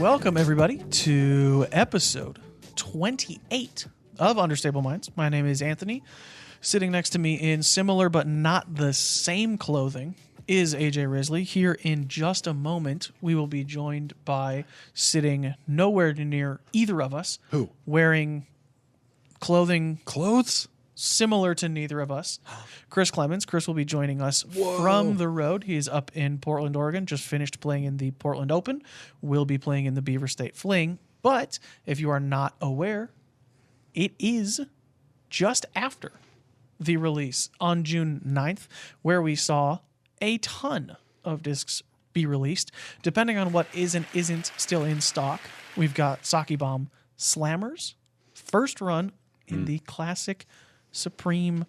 Welcome, everybody, to episode 28 of Understable Minds. My name is Anthony. Sitting next to me in similar but not the same clothing is AJ Risley. Here in just a moment, we will be joined by sitting nowhere near either of us. Who? Wearing Clothes? Similar to neither of us. Chris Clemons. Chris will be joining us from the road. He is up in Portland, Oregon. Just finished playing in the Portland Open. Will be playing in the Beaver State Fling. But if you are not aware, it is just after the release on June 9th, where we saw a ton of discs be released. Depending on what is and isn't still in stock, we've got Sake Bomb Slammers, first run in the classic Supreme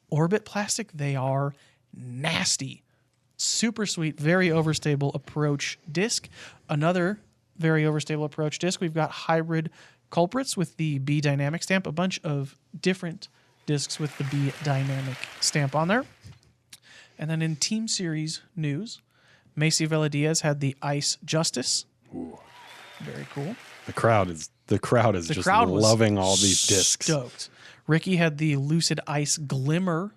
Orbit plastic. They are nasty. Super sweet, very overstable approach disc. Another very overstable approach disc. We've got hybrid Culprits with the B Dynamic stamp. A bunch of different discs with the B Dynamic stamp on there. And then in Team Series news, Macy Vela-Diaz had the Ice Justice. Ooh. Very cool. The crowd is just loving all these discs. Stoked. Ricky had the Lucid Ice Glimmer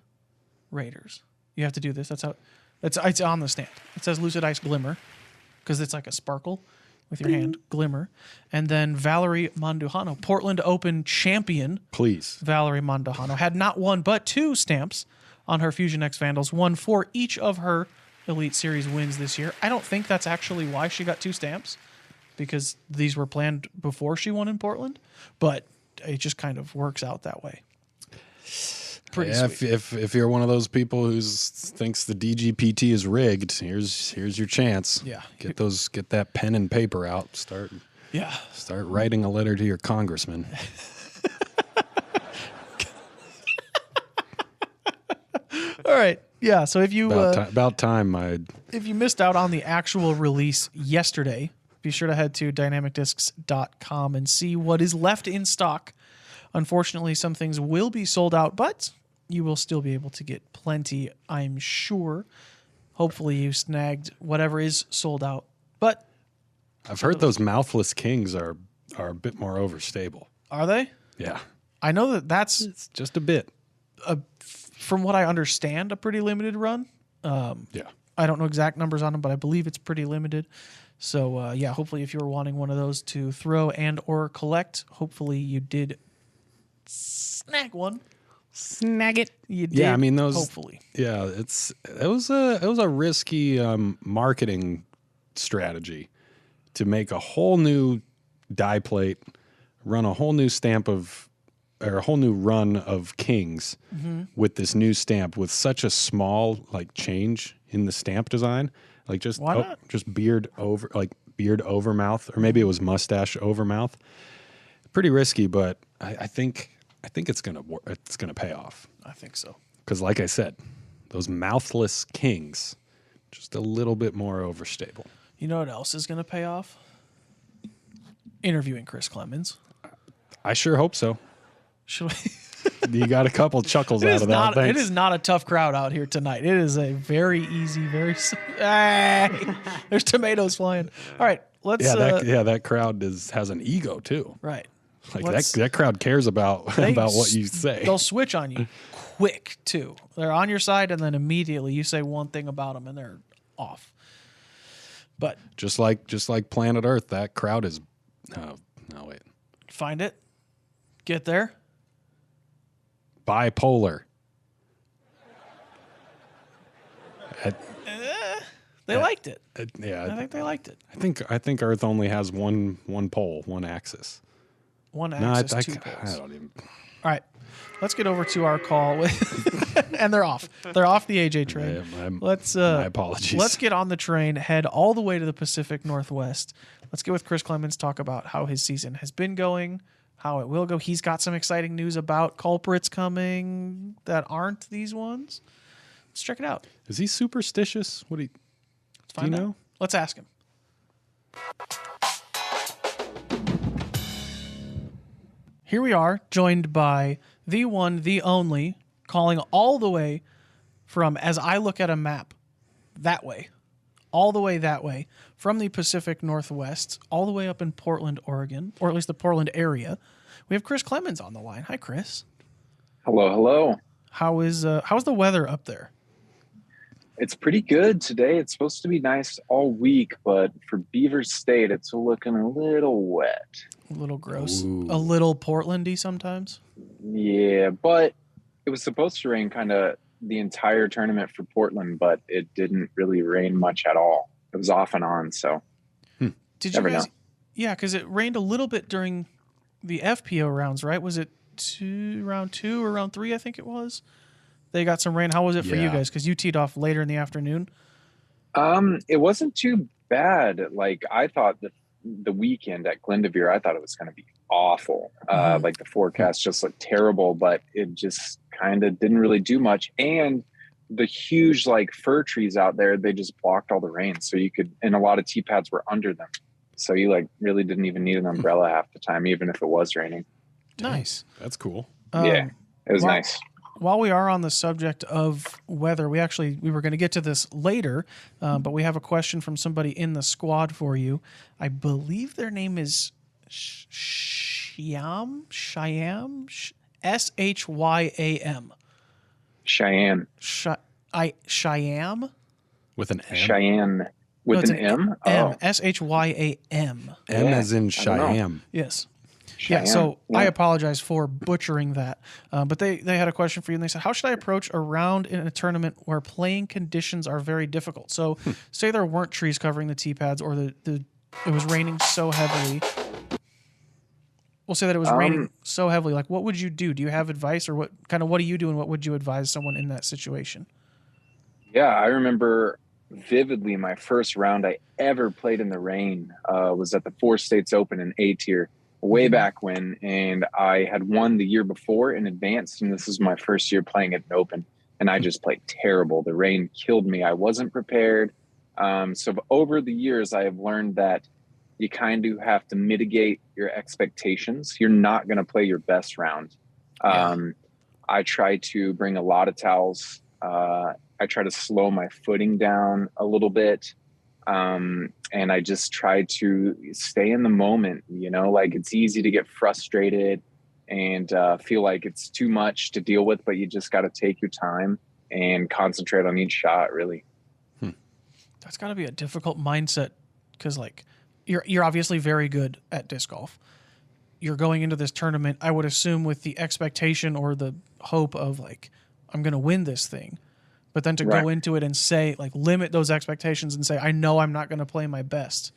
Raiders. You have to do this. That's how it's on the stand. It says Lucid Ice Glimmer because it's like a sparkle with your hand, glimmer. And then Valerie Mandujano, Portland Open champion. Please. Valerie Mandujano had not one but two stamps on her Fusion X Vandals, one for each of her Elite Series wins this year. I don't think that's actually why she got two stamps, because these were planned before she won in Portland, but it just kind of works out that way. Pretty sweet. If you're one of those people who thinks the DGPT is rigged, here's your chance. Yeah. Get that pen and paper out. Start writing a letter to your congressman. All right. Yeah. So if you about time if you missed out on the actual release yesterday, be sure to head to dynamicdiscs.com and see what is left in stock. Unfortunately, some things will be sold out, but you will still be able to get plenty, I'm sure. Hopefully you snagged whatever is sold out. But I've heard those Mouthless Kings are a bit more overstable. Are they? Yeah. I know that's It's just a bit. From what I understand, a pretty limited run. Yeah. I don't know exact numbers on them, but I believe it's pretty limited. So, hopefully if you were wanting one of those to throw and or collect, hopefully you did snag one. Snag it. You did. Yeah, I mean those. Hopefully. Yeah, it was a risky marketing strategy to make a whole new die plate, run a whole new a whole new run of Kings with this new stamp with such a small change in the stamp design. Like just beard over mouth, or maybe it was mustache over mouth. Pretty risky, but I think it's gonna pay off. I think so. Because like I said, those Mouthless Kings, just a little bit more overstable. You know what else is gonna pay off? Interviewing Chris Clemons. I sure hope so. Should we? You got a couple chuckles out of that. It is not a tough crowd out here tonight. It is a very easy, there's tomatoes flying. All right, let's. That crowd has an ego too. Right. Like that crowd cares about what you say. They'll switch on you quick too. They're on your side, and then immediately you say one thing about them, and they're off. But just like Planet Earth, that crowd is. No, wait. Find it. Get there. Bipolar. They liked it. Yeah, I think they liked it. I think Earth only has one pole, one axis. One axis, two poles. I don't even. All right, let's get over to our call with, and they're off. They're off the AJ train. My apologies. Let's get on the train, head all the way to the Pacific Northwest. Let's get with Chris Clemons, talk about how his season has been going, how it will go. He's got some exciting news about culprits coming that aren't these ones. Let's check it out. Is he superstitious? Do you know? Let's ask him. Here we are, joined by the one, the only, calling all the way from, as I look at a map, that way, all the way that way from the Pacific Northwest, all the way up in Portland, Oregon, or at least the Portland area. We have Chris Clemons on the line. Hi, Chris. Hello. How's the weather up there? It's pretty good today. It's supposed to be nice all week, but for Beaver State, it's looking a little wet. A little gross. Ooh. A little Portlandy sometimes. Yeah, but it was supposed to rain kind of the entire tournament for Portland, but it didn't really rain much at all. It was off and on, so Did never you guys? know. Yeah, because it rained a little bit during the FPO rounds, right? Was it round 2 or round 3? I think it was. They got some rain. How was it for you Yeah. guys? Because you teed off later in the afternoon. It wasn't too bad. Like I thought the weekend at Glendoveer, I thought it was going to be awful. Like the forecast just looked terrible, but it just kind of didn't really do much. And the huge like fir trees out there, they just blocked all the rain. So you could, and a lot of tee pads were under them. So you like really didn't even need an umbrella half the time, even if it was raining. Nice. That's cool. Yeah, it was nice. While we are on the subject of weather, we were going to get to this later, but we have a question from somebody in the squad for you. I believe their name is Shyam, Shyam, S-H-Y-A-M. Cheyenne. Shyam? With an M? Cheyenne. With an M? M. S-H-Y-A-M. M Yeah, as in I don't know. Cheyenne. Yes. Cheyenne. Yeah, so Yeah. I apologize for butchering that. But they had a question for you, and they said, how should I approach a round in a tournament where playing conditions are very difficult? So say there weren't trees covering the tee pads, or it was raining so heavily. We'll say that it was raining so heavily. Like, what would you do? Do you have advice, or what do you do, and what would you advise someone in that situation? Yeah, I remember vividly my first round I ever played in the rain was at the Four States Open in A tier way back when, and I had won the year before in advance, and this is my first year playing at an Open, and I just played terrible. The rain killed me. I wasn't prepared. So over the years, I have learned that you kind of have to mitigate your expectations. You're not going to play your best round. I try to bring a lot of towels. I try to slow my footing down a little bit. And I just try to stay in the moment, like it's easy to get frustrated and feel like it's too much to deal with, but you just got to take your time and concentrate on each shot, really. That's got to be a difficult mindset, because like you're obviously very good at disc golf. You're going into this tournament, I would assume, with the expectation or the hope of like, I'm going to win this thing. But then to go into it and say, like, limit those expectations and say, I know I'm not going to play my best.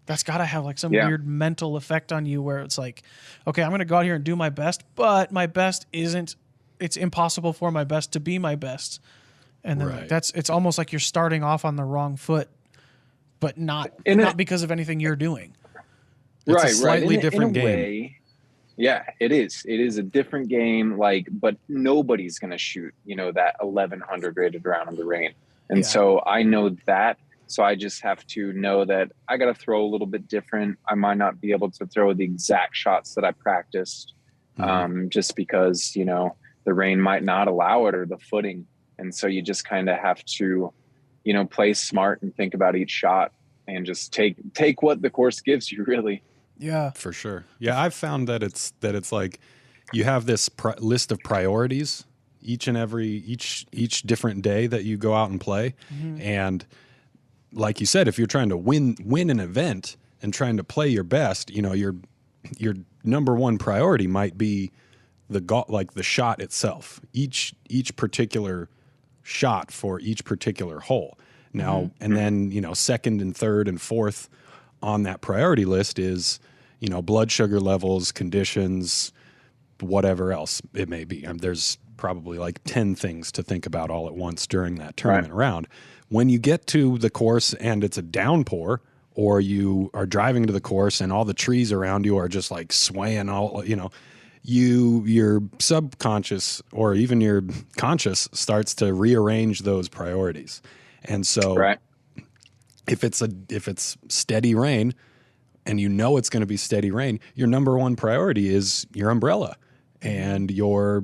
That's got to have like some weird mental effect on you, where it's like, okay, I'm going to go out here and do my best, but my best it's impossible for my best to be my best. And then like, it's almost like you're starting off on the wrong foot, but not because of anything you're doing. It's a slightly different in a game. Way, yeah, it is. It is a different game, but nobody's going to shoot, that 1100 rated round in the rain. And so I know that. So I just have to know that I got to throw a little bit different. I might not be able to throw the exact shots that I practiced just because, the rain might not allow it, or the footing. And so you just kind of have to, play smart and think about each shot and just take what the course gives you, really. Yeah, for sure. Yeah, I've found that it's like you have this list of priorities each different day that you go out and play, and like you said, if you're trying to win an event and trying to play your best, your number one priority might be the shot itself. Each particular shot for each particular hole. Now and then second and third and fourth on that priority list is, blood sugar levels, conditions, whatever else it may be. There's probably like 10 things to think about all at once during that tournament round. When you get to the course and it's a downpour, or you are driving to the course and all the trees around you are just like swaying all, your subconscious or even your conscious starts to rearrange those priorities. And so if it's steady rain and it's going to be steady rain, your number one priority is your umbrella and your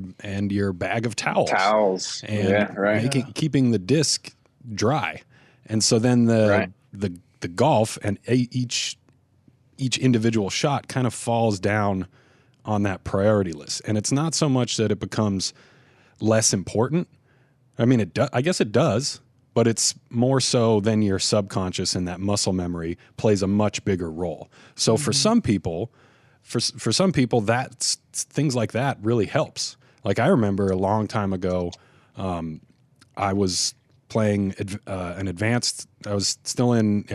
bag of towels. And keeping the disc dry. And so then Right. the golf and each individual shot kind of falls down on that priority list. And it's not so much that it becomes less important. I mean, I guess it does, but it's more so than your subconscious, and that muscle memory plays a much bigger role. So for some people, for some people, that's things like that really helps. Like I remember a long time ago, I was playing an advanced. I was still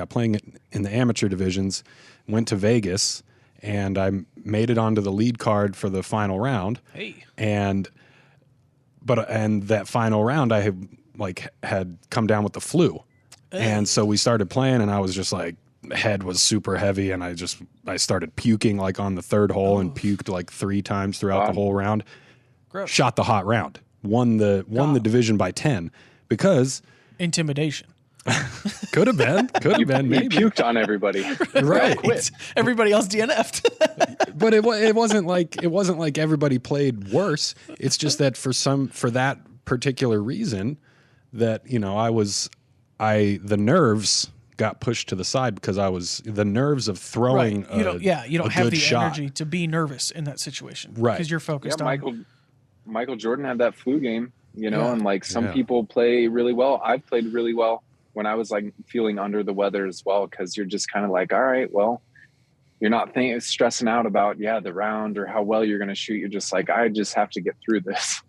playing in the amateur divisions. Went to Vegas, and I made it onto the lead card for the final round. Hey. And that final round, I had come down with the flu, and so we started playing, and I was just like, head was super heavy, and I started puking like on the third hole, and puked like 3 times throughout the whole round. Gross. Shot the hot round, won the division by 10 because Intimidation. could have been You maybe. puked on everybody. Right. Quit. Everybody else DNF'd. But it wasn't like everybody played worse. It's just that for that particular reason, that the nerves got pushed to the side because the nerves of throwing right. You don't have the shot. energy to be nervous in that situation. Right. Because you're focused on Michael Jordan had that flu game, Yeah. and like some people play really well. I've played really well when I was like feeling under the weather as well, because you're just kind of like, all right, well, you're not stressing out about the round or how well you're going to shoot. You're just like, I just have to get through this.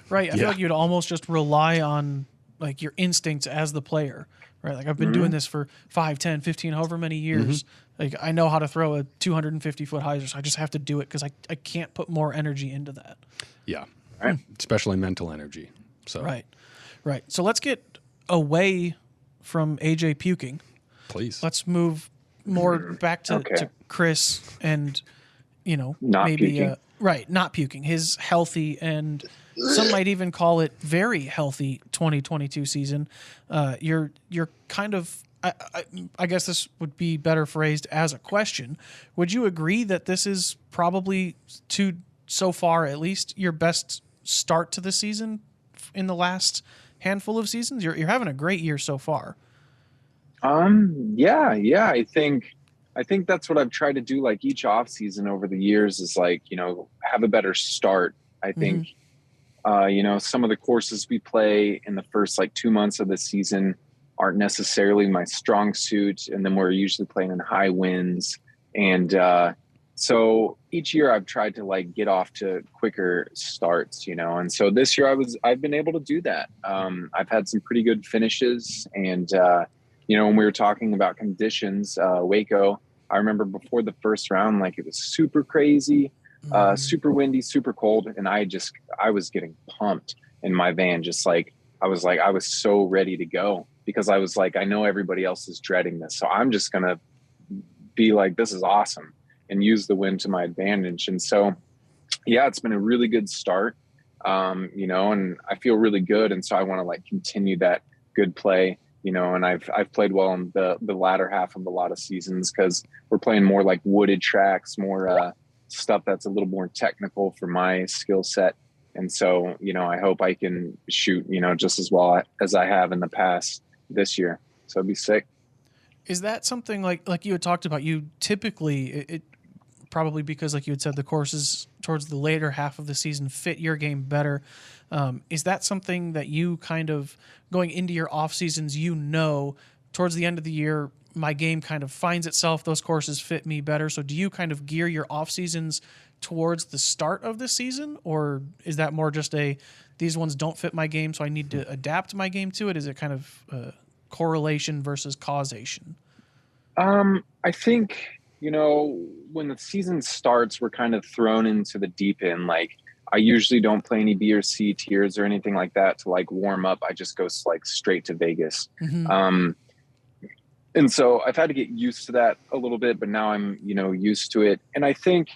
Right. I feel like you'd almost just rely on like your instincts as the player, right? Like I've been doing this for 5, 10, 15, however many years. Like I know how to throw a 250-foot hyzer, so I just have to do it because I can't put more energy into that. Yeah. Right. Especially mental energy. So Right. So let's get away from AJ puking. please. Let's move more back to Chris and, Not maybe puking. not puking. His healthy and some might even call it very healthy 2022 season. You're kind of I guess this would be better phrased as a question. Would you agree that this is probably so far at least your best start to the season in the last handful of seasons? You're having a great year so far. Yeah. I think that's what I've tried to do. Like each off season over the years is like, have a better start. I think, some of the courses we play in the first like 2 months of the season aren't necessarily my strong suit. And then we're usually playing in high winds. And, so each year I've tried to like get off to quicker starts, and so this year I've been able to do that. I've had some pretty good finishes, and, when we were talking about conditions, Waco, I remember before the first round, like it was super crazy, super windy, super cold. And I was getting pumped in my van. Just like, I was so ready to go because I was like, I know everybody else is dreading this. So I'm just going to be like, this is awesome, and use the wind to my advantage. And so, it's been a really good start, and I feel really good. And so I want to like continue that good play, and I've played well in the latter half of a lot of seasons because we're playing more like wooded tracks, more stuff that's a little more technical for my skill set. And so, I hope I can shoot, just as well as I have in the past this year. So it'd be sick. Is that something like you had talked about? You typically, it probably because like you had said, the courses towards the later half of the season fit your game better. Is that something that you kind of going into your off seasons, towards the end of the year, my game kind of finds itself, those courses fit me better. So do you kind of gear your off seasons towards the start of the season, or is that more just these ones don't fit my game, so I need to adapt my game to it? Is it kind of correlation versus causation? I think, when the season starts, we're kind of thrown into the deep end. Like I usually don't play any B or C tiers or anything like that to like warm up. I just go like straight to Vegas. And so I've had to get used to that a little bit, but now I'm, used to it. And I think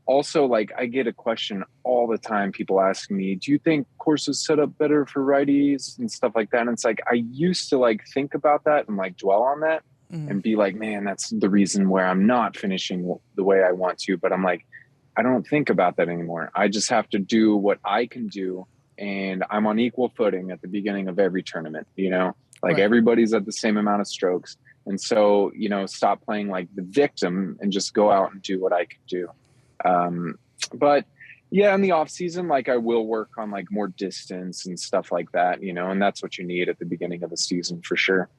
also like I get a question all the time. People ask me, do you think courses set up better for righties and stuff like that? And it's like, I used to like think about that and like dwell on that and be like, man, that's the reason where I'm not finishing the way I want to. But I'm like, I don't think about that anymore. I just have to do what I can do. And I'm on equal footing at the beginning of every tournament, Like Right. everybody's at the same amount of strokes. And so, stop playing like the victim and just go out and do what I can do. But yeah, in the off season, like I will work on like more distance and stuff like that, and that's what you need at the beginning of the season for sure.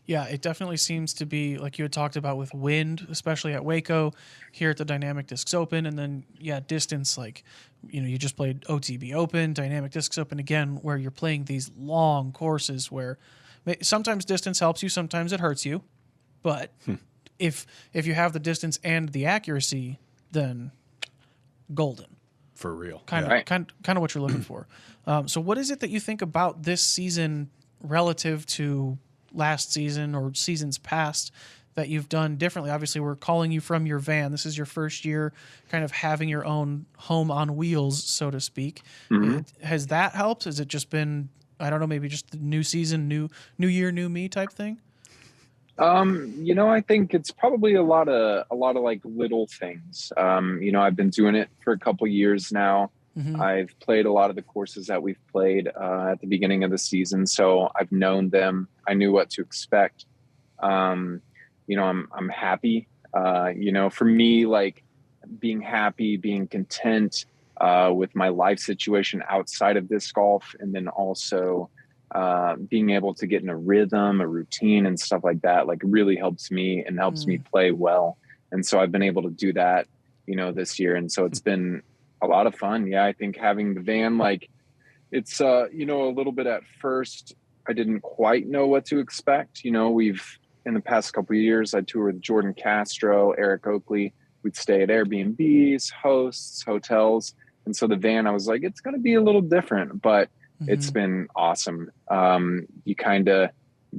Yeah, it definitely seems to be like you had talked about with wind, especially at Waco, here at the Dynamic Discs Open, and then distance. Like, you just played OTB Open, Dynamic Discs Open again, where you're playing these long courses where sometimes distance helps you, sometimes it hurts you, but if you have the distance and the accuracy, then golden. For real. Kind of what you're looking for. So what is it that you think about this season relative to last season or seasons past that you've done differently? Obviously, we're calling you from your van. This is your first year kind of having your own home on wheels, so to speak. Has that helped? Has it just been, I don't know, maybe just the new season, new year, new me type thing? I think it's probably a lot of like little things. I've been doing it for a couple years now. I've played a lot of the courses that we've played at the beginning of the season, so I've known them. I knew what to expect. I'm happy. For me, like being happy, being content with my life situation outside of disc golf, and then also being able to get in a rhythm, a routine and stuff like that, like really helps me and helps me play well. And so I've been able to do that, this year. And so it's been a lot of fun. Yeah. I think having the van, like it's, a little bit at first, I didn't quite know what to expect. We've, in the past couple of years, I toured with Jordan Castro, Eric Oakley. We'd stay at Airbnbs, hosts, hotels. And so the van, I was like, it's going to be a little different, but it's been awesome. You kind of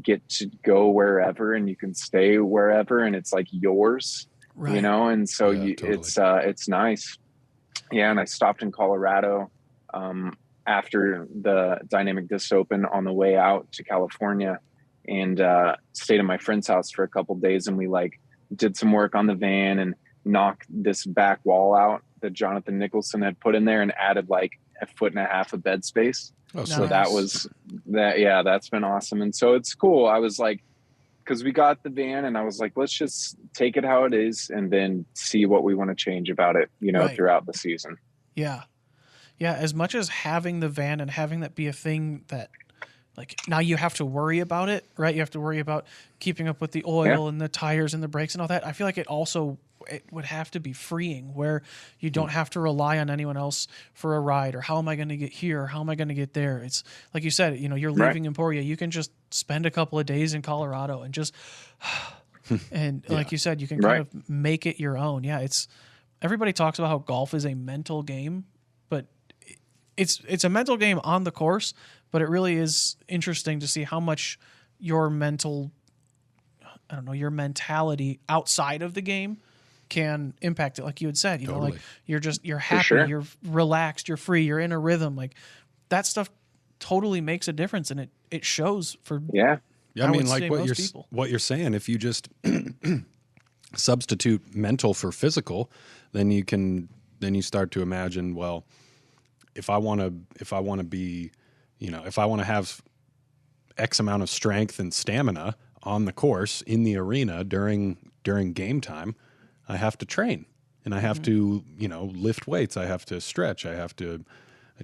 get to go wherever and you can stay wherever and it's like yours, and so totally. It's nice. Yeah. And I stopped in Colorado after the Dynamic Disc Open on the way out to California and stayed at my friend's house for a couple of days. And we like did some work on the van and knocked this back wall out that Jonathan Nicholson had put in there and added like 1.5 feet of bed space. Oh, so that was that. Yeah, that's been awesome. And so it's cool. I was like, because we got the van and I was like, let's just take it how it is and then see what we want to change about it, throughout the season. Yeah. Yeah. As much as having the van and having that be a thing that like now you have to worry about it, right? You have to worry about keeping up with the oil and the tires and the brakes and all that. I feel like it would have to be freeing where you don't have to rely on anyone else for a ride or how am I going to get here? Or how am I going to get there? It's like you said, you're leaving Emporia. You can just spend a couple of days in Colorado and just, and like you said, you can kind of make it your own. Yeah. Everybody talks about how golf is a mental game, but it's a mental game on the course, but it really is interesting to see how much your mentality outside of the game can impact it. Like you had said, totally. like you're happy, you're relaxed, you're free, you're in a rhythm. Like that stuff totally makes a difference. And it shows for, I mean, like what you're saying, if you just substitute mental for physical, then you start to imagine, well, if I want to be, if I want to have X amount of strength and stamina on the course in the arena during game time, I have to train and I have to, lift weights. I have to stretch. I have to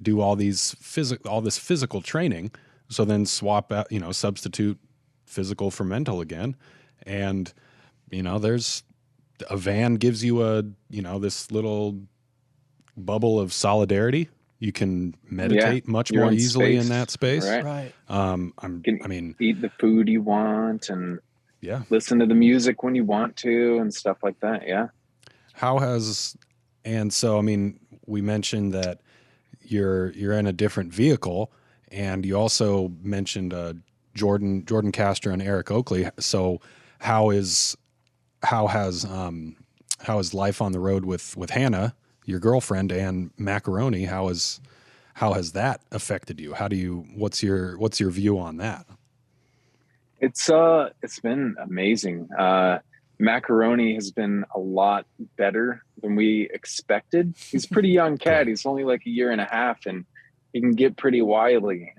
do all this physical training. So then swap out, substitute physical for mental again. And, there's a van gives you this little bubble of solidarity. You can meditate much more easily in that space. Right. Eat the food you want and listen to the music when you want to and stuff like that. Yeah. We mentioned that you're in a different vehicle and you also mentioned Jordan Castro and Eric Oakley. So how has life on the road with Hannah, your girlfriend, and Macaroni, how has that affected you? What's your view on that? It's been amazing. Macaroni has been a lot better than we expected. He's a pretty young cat. He's only like 1.5 years and he can get pretty wily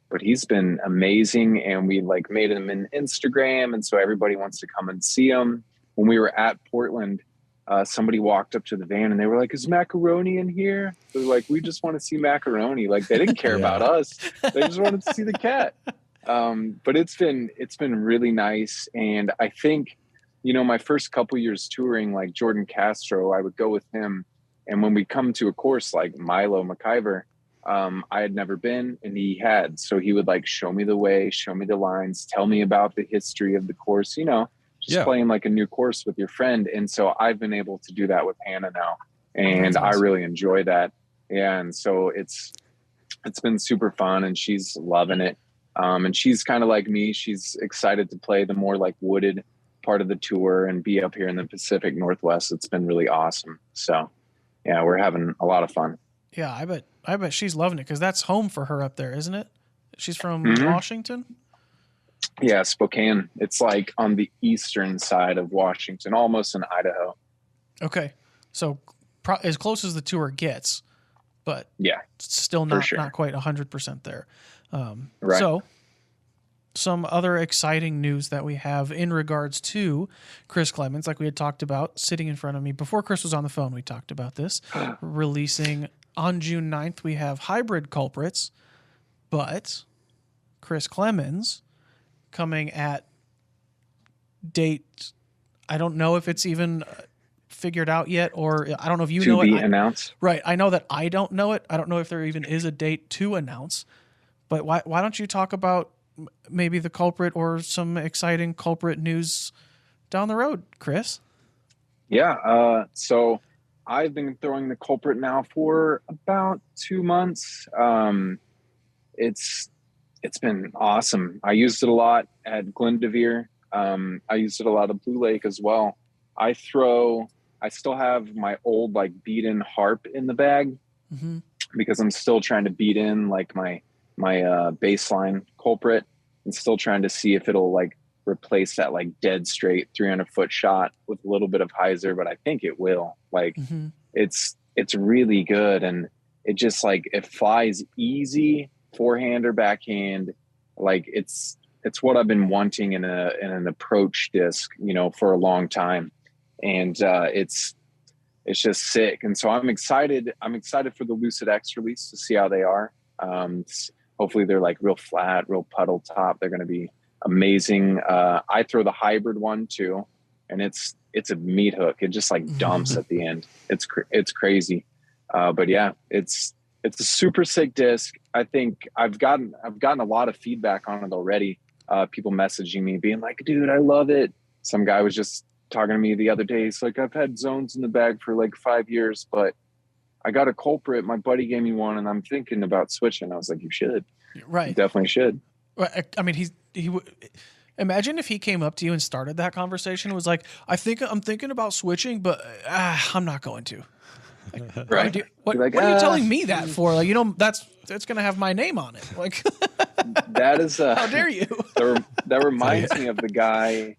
but he's been amazing. And we like made him an Instagram. And so everybody wants to come and see him. When we were at Portland, somebody walked up to the van and they were like, is Macaroni in here? They're like, we just want to see Macaroni. Like they didn't care about us. They just wanted to see the cat. But it's been really nice. And I think, my first couple years touring, like Jordan Castro, I would go with him. And when we come to a course like Milo McIver, I had never been and he had. So he would like show me the way, show me the lines, tell me about the history of the course, playing like a new course with your friend. And so I've been able to do that with Hannah now. And I really enjoy that. Yeah. And so it's been super fun and she's loving it. And she's kind of like me. She's excited to play the more like wooded part of the tour and be up here in the Pacific Northwest. It's been really awesome. So yeah, we're having a lot of fun. Yeah. I bet she's loving it because that's home for her up there, isn't it? She's from Washington. Yeah, Spokane. It's like on the eastern side of Washington, almost in Idaho. Okay. So as close as the tour gets, but yeah, still not quite 100% there. Right. So some other exciting news that we have in regards to Chris Clemons, like we had talked about sitting in front of me before Chris was on the phone, we talked about this releasing on June 9th. We have hybrid culprits, but Chris Clemons coming at date. I don't know if it's even figured out yet, or I don't know if you know it. To be announced. Right. I know that I don't know it. I don't know if there even is a date to announce, but why don't you talk about maybe the culprit or some exciting culprit news down the road, Chris? Yeah. So I've been throwing the culprit now for about 2 months. It's been awesome. I used it a lot at Glendevere. I used it a lot at Blue Lake as well. I still have my old like beat in harp in the bag because I'm still trying to beat in like my baseline culprit and still trying to see if it'll like replace that like dead straight 300-foot shot with a little bit of hyzer, but I think it will. Like it's really good. And it just like, it flies easy, forehand or backhand. Like it's what I've been wanting in an approach disc, for a long time. And it's just sick. And so I'm excited for the Lucid X release to see how they are. Hopefully they're like real flat, real puddle top. They're going to be amazing. I throw the hybrid one too, and it's a meat hook. It just like dumps at the end. It's crazy. But yeah, it's a super sick disc. I think I've gotten a lot of feedback on it already. People messaging me being like, dude, I love it. Some guy was just talking to me the other day. He's like, I've had zones in the bag for like 5 years, but I got a culprit. My buddy gave me one and I'm thinking about switching. I was like, you should. Right. You definitely should. I mean, he would imagine if he came up to you and started that conversation and was like, I'm thinking about switching, but I'm not going to. Like, right. What are you telling me that for? Like, that's going to have my name on it. Like, that is how dare you? That reminds me of the guy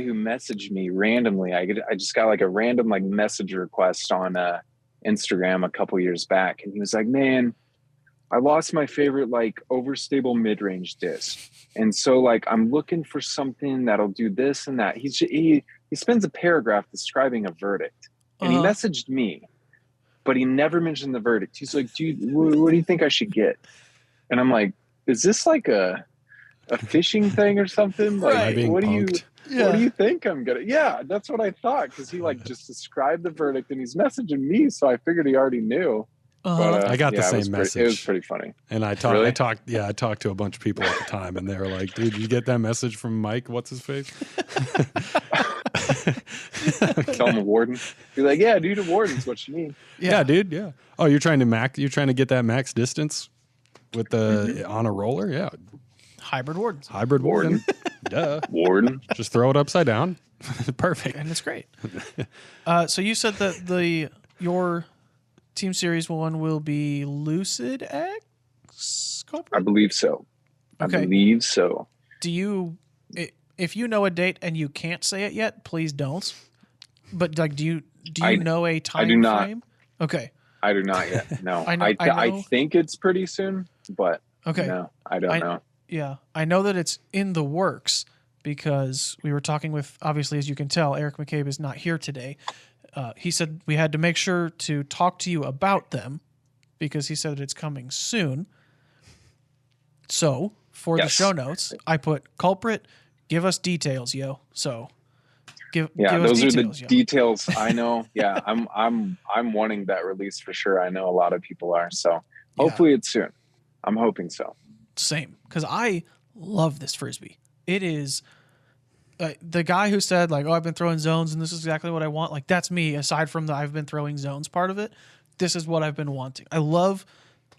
who messaged me randomly. I just got like a random like message request on Instagram a couple years back, and he was like, man, I lost my favorite like overstable mid-range disc, and so like I'm looking for something that'll do this and that. He spends a paragraph describing a verdict, and he messaged me, but he never mentioned the verdict. He's like, dude, what do you think I should get? And I'm like, is this like a fishing thing or something? Like, what do you think I'm gonna? Yeah, that's what I thought, because he like just described the verdict and he's messaging me, so I figured he already knew. But, I got the same message. It was pretty funny. And I talked to a bunch of people at the time, and they were like, "Dude, you get that message from Mike? What's his face?" Tell him a Warden. Be like, "Yeah, dude, a Warden's what you need." Yeah, dude. Yeah. Oh, you're trying to get that max distance with the on a roller? Yeah. Hybrid Wardens. Hybrid Warden. Duh. Warden. Just throw it upside down. Perfect. And it's great. So you said that your Team Series 1 will be Lucid X Culprit? I believe so. Okay. I believe so. Do you, if you know a date and you can't say it yet, please don't. But like, do you know a time frame? Okay. I do not yet. No. I know. I think it's pretty soon, but Okay. No, I don't know. Yeah, I know that it's in the works because we were talking with, obviously, as you can tell, Eric McCabe is not here today. He said we had to make sure to talk to you about them because he said it's coming soon. So for the show notes, I put Culprit, give us details, yo. So give those us details, are the details I know. Yeah, I'm wanting that release for sure. I know a lot of people are. So hopefully it's soon. I'm hoping so. Same, because I love this Frisbee. It is the guy who said like, oh, I've been throwing zones and this is exactly what I want. Like that's me. Aside from the I've been throwing zones part of it, this is what I've been wanting. I love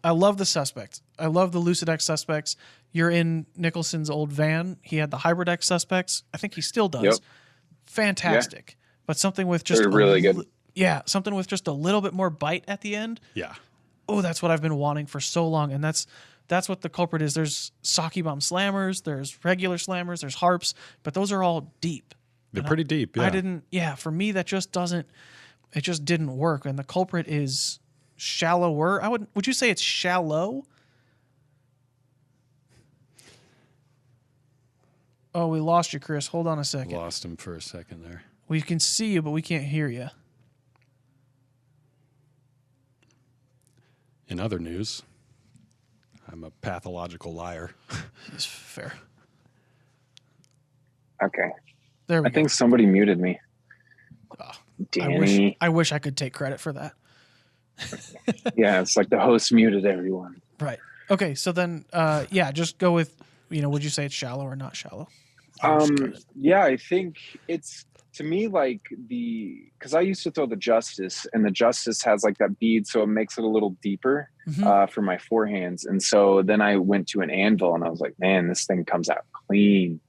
the Suspects. I love the Lucid X Suspects. You're in Nicholson's old van. He had the Hybrid X Suspects. I think he still does. Yep. Fantastic. Yeah. But something with just really good. Yeah, something with just a little bit more bite at the end. Yeah. Oh, that's what I've been wanting for so long, and that's what the Culprit is. There's Sake Bomb Slammers, there's regular slammers, there's harps, but those are all deep. They're pretty deep, yeah. For me, that just didn't work. And the Culprit is shallower. Would you say it's shallow? Oh, we lost you, Chris. Hold on a second. Lost him for a second there. We can see you, but we can't hear you. In other news, I'm a pathological liar. It's fair. Okay. There we go. I think somebody muted me. Oh, Danny. I wish I could take credit for that. Yeah, it's like the host muted everyone. Right. Okay, so then just go with, would you say it's shallow or not shallow? Yeah, I think it's, to me, like because I used to throw the Justice, and the Justice has like that bead, so it makes it a little deeper for my forehands. And so then I went to an anvil, and I was like, man, this thing comes out clean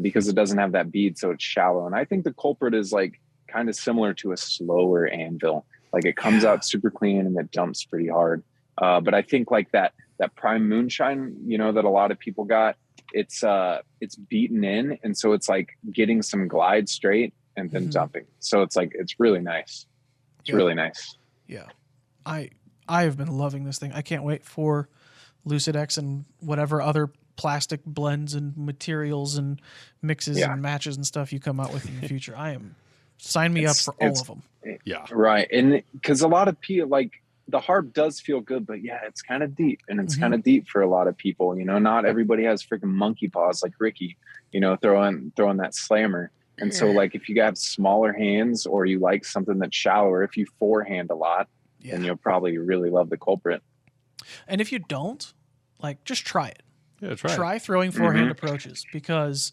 because it doesn't have that bead, so it's shallow. And I think the Culprit is like kind of similar to a slower anvil. Like it comes out super clean and it dumps pretty hard. But I think like that Prime Moonshine, that a lot of people got, it's beaten in, and so it's like getting some glide straight and then dumping. So it's like it's really nice. It's really nice. Yeah, I have been loving this thing. I can't wait for Lucid X and whatever other plastic blends and materials and mixes and matches and stuff you come out with in the future. Sign me up for all of them. Yeah, right. And because a lot of people like. The harp does feel good, but yeah, it's kind of deep, and it's kind of deep for a lot of people. Not everybody has freaking monkey paws like Ricky, throwing that slammer. And so like, if you have smaller hands or you like something that's shallower, if you forehand a lot, then you'll probably really love the Culprit. And if you don't, like, just try it. Yeah, try throwing forehand approaches, because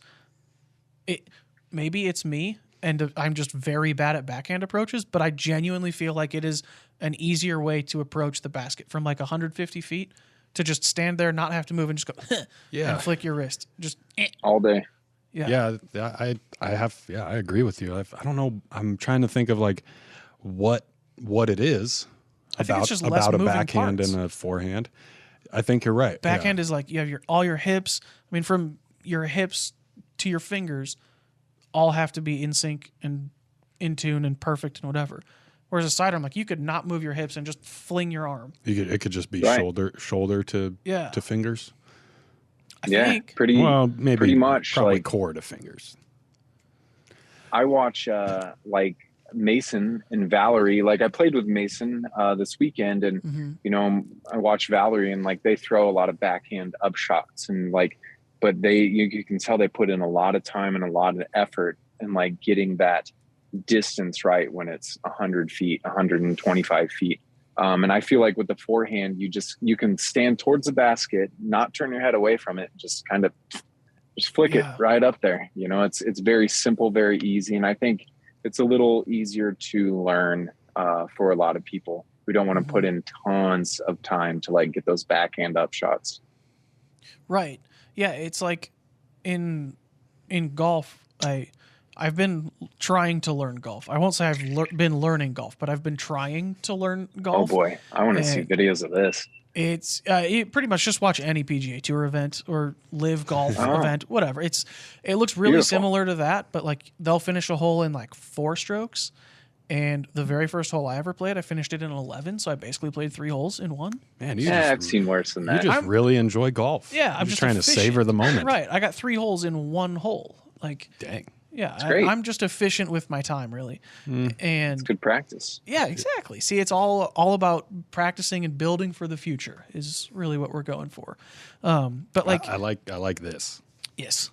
maybe it's me and I'm just very bad at backhand approaches, but I genuinely feel like it is an easier way to approach the basket from like 150 feet to just stand there, not have to move, and just go and flick your wrist. Just all day. Yeah. I agree with you. I don't know. I'm trying to think of like what it is about a backhand and a forehand. I think you're right. Backhand is like you have all your hips. I mean, from your hips to your fingers, all have to be in sync and in tune and perfect and whatever. Whereas a sidearm, like you could not move your hips and just fling your arm. It could just be shoulder to fingers. I think pretty much probably like core to fingers. I watch like Mason and Valerie. Like I played with Mason this weekend, and I watch Valerie, and like they throw a lot of backhand up shots, and like, but you can tell they put in a lot of time and a lot of effort in like getting that distance right when it's 100 feet, 125 feet. And I feel like with the forehand, you can stand towards the basket, not turn your head away from it, just kind of just flick it right up there. It's very simple, very easy. And I think it's a little easier to learn for a lot of people who don't want to put in tons of time to like get those backhand up shots. Right. Yeah. It's like in golf, I've been trying to learn golf. I won't say I've been learning golf, but I've been trying to learn golf. Oh boy, I want to see videos of this. It's you pretty much just watch any PGA Tour event or live golf event, whatever. It looks really similar to that, but like they'll finish a hole in like 4 strokes, And the very first hole I ever played, I finished it in 11. So I basically played 3 holes in one. Man, I've seen worse than that. You just really enjoy golf. Yeah, I'm just trying efficient. to savor the moment. Right. I got 3 holes in 1 hole. Like, Dang. yeah, great. I'm just efficient with my time, really. And It's good practice. yeah, exactly. See, it's all about practicing and building for the future is really what we're going for. But like, I like this. yes,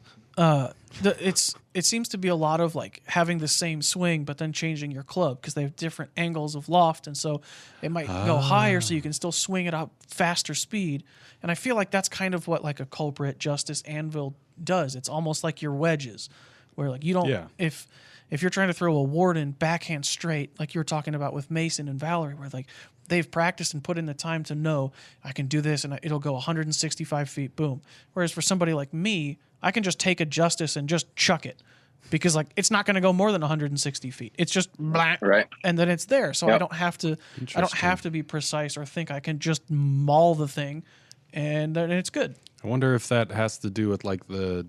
it seems to be a lot of like having the same swing, but then changing your club because they have different angles of loft, and so it might go higher, so you can still swing it out faster speed. And I feel like that's kind of what like a Culprit, Justice, Anvil does. It's almost like your wedges, where like you don't if you're trying to throw a Warden backhand straight, like you were talking about with Mason and Valerie, where like they've practiced and put in the time to know I can do this and it'll go 165 feet, boom. Whereas for somebody like me, I can just take a Justice and just chuck it because like it's not going to go more than 160 feet. It's just blah, Right. and then it's there. So I don't have to be precise or think. I can just maul the thing, and then it's good. I wonder if that has to do with like the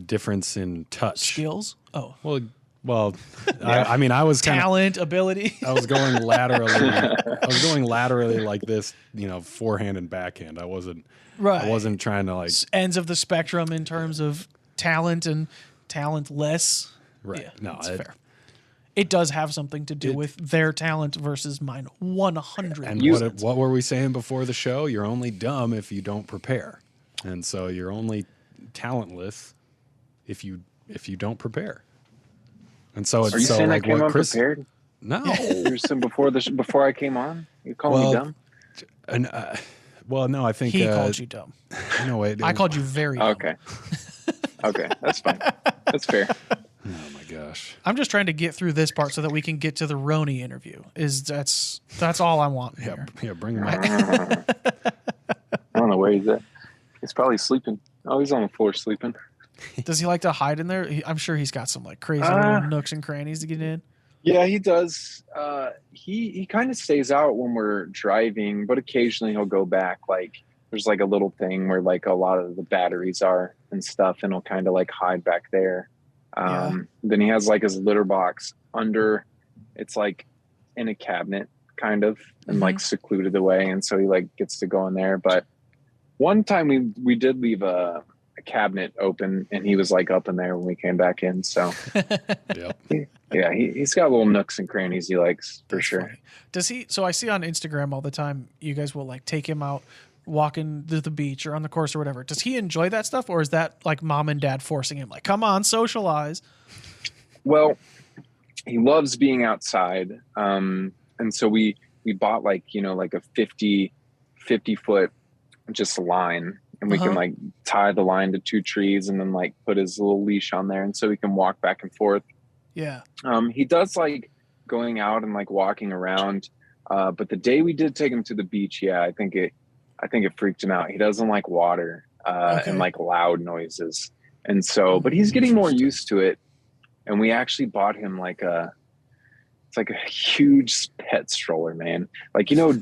difference in touch Skills. Oh, Well, I mean, I was kind of talent, ability. I was going laterally. I was going laterally like this, forehand and backhand. I wasn't trying to like ends of the spectrum in terms of talent and talentless. Right. Yeah, No, that's fair. It does have something to do with their talent versus mine. 100. And what were we saying before the show? You're only dumb if you don't prepare, and so you're only talentless if you don't prepare. And so it's Are you saying like I came what Chris? unprepared? No, You were saying before I came on, you called me dumb. And no, I think he called you dumb. No, I called you very dumb. Okay, that's fine. That's fair. Oh my gosh! I'm just trying to get through this part so that we can get to the Roni interview. That's all I want here. Yeah, bring him. I don't know where he's at. He's probably sleeping. Oh, he's on the floor sleeping. Does he like to hide in there? I'm sure he's got some like crazy little nooks and crannies to get in. Yeah, he does. He kind of stays out when we're driving, but occasionally he'll go back. Like there's like a little thing where like a lot of the batteries are and stuff, and he'll kind of like hide back there. Then he has like his litter box under. It's like in a cabinet kind of and like secluded away, and so he like gets to go in there. But one time we did leave a cabinet open and he was like up in there when we came back in. So Yep. He's got little nooks and crannies he likes for sure. Funny. Does he? So I see on Instagram all the time, you guys will like take him out walking to the beach or on the course or whatever. Does he enjoy that stuff, or is that like mom and dad forcing him? Like, come on, socialize. Well, he loves being outside, and so we bought like like a 50 foot just line, and we can like tie the line to 2 trees and then like put his little leash on there, and so he can walk back and forth. Yeah. He does like going out and like walking around, but the day we did take him to the beach, I think it freaked him out. He doesn't like water and like loud noises, and so but he's getting more used to it. And we actually bought him it's like a huge pet stroller, man. Like how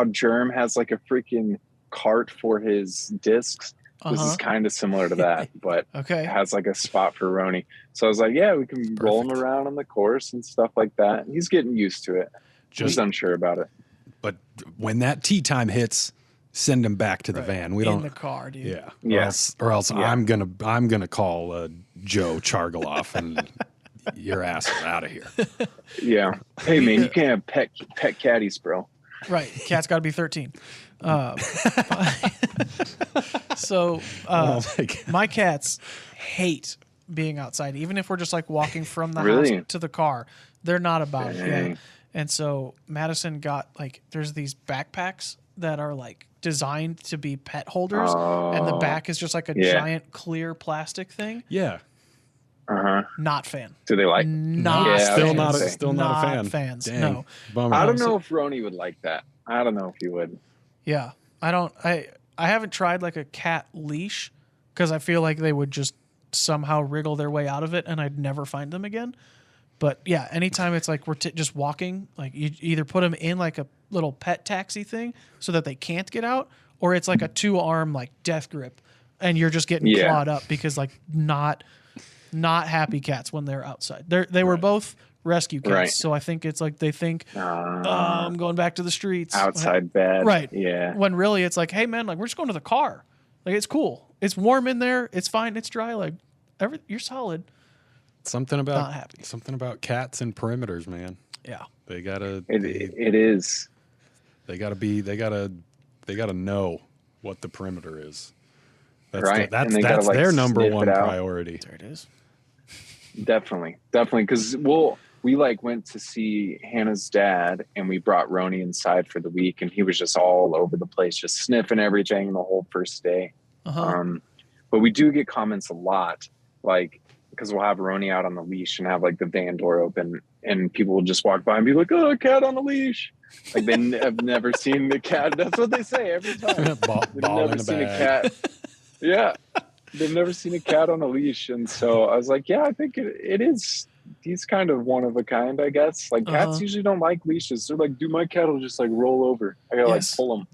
Germ has like a freaking cart for his discs. This is kind of similar to that, but it has like a spot for Roni. So I was like, we can roll him around on the course and stuff like that. And he's getting used to it. Just unsure about it. But when that tea time hits, send him back to the van. We don't in the car, dude. Yeah. Yes. Or else I'm gonna call Joe Chargaloff and your ass is out of here. Yeah. Hey man, you can't have pet caddies, bro. Right. Cat's got to be 13. So my cats hate being outside, even if we're just like walking from the house to the car. They're not about it. Yeah. And so Madison got like, there's these backpacks that are like designed to be pet holders, and the back is just like a giant clear plastic thing. Yeah. Not fan. Do they like? Still not a fan. Fans. Dang. No. Bummer. I don't know if Roni would like that. I don't know if he would. Yeah. I haven't tried like a cat leash because I feel like they would just somehow wriggle their way out of it and I'd never find them again. But yeah, anytime it's like we're just walking, like you either put them in like a little pet taxi thing so that they can't get out, or it's like a 2-arm like death grip and you're just getting clawed up because like not happy cats when they're outside. They were both rescue cats. Right. So I think it's like they think, I'm going back to the streets. Outside bed. Right. Yeah. When really it's like, hey, man, like we're just going to the car. Like it's cool. It's warm in there. It's fine. It's dry. Like you're solid. Something Not happy. about cats and perimeters, man. Yeah. They gotta. It is. They gotta know what the perimeter is. That's Right. that's And they gotta, like, their number sniff one it out. priority. There it is. Definitely. Because we like went to see Hannah's dad, and we brought Roni inside for the week, and he was just all over the place, just sniffing everything the whole first day. But we do get comments a lot, like, because we'll have Roni out on the leash and have like the van door open, and people will just walk by and be like, "Oh, a cat on the leash!" Like they have never seen the cat. That's what they say every time. They've never seen a cat. Yeah, they've never seen a cat on a leash, and so I was like, "Yeah, I think it is." He's kind of one of a kind, I guess. Like cats usually don't like leashes. They're like, "Dude, my cat will just like roll over. I gotta like pull him."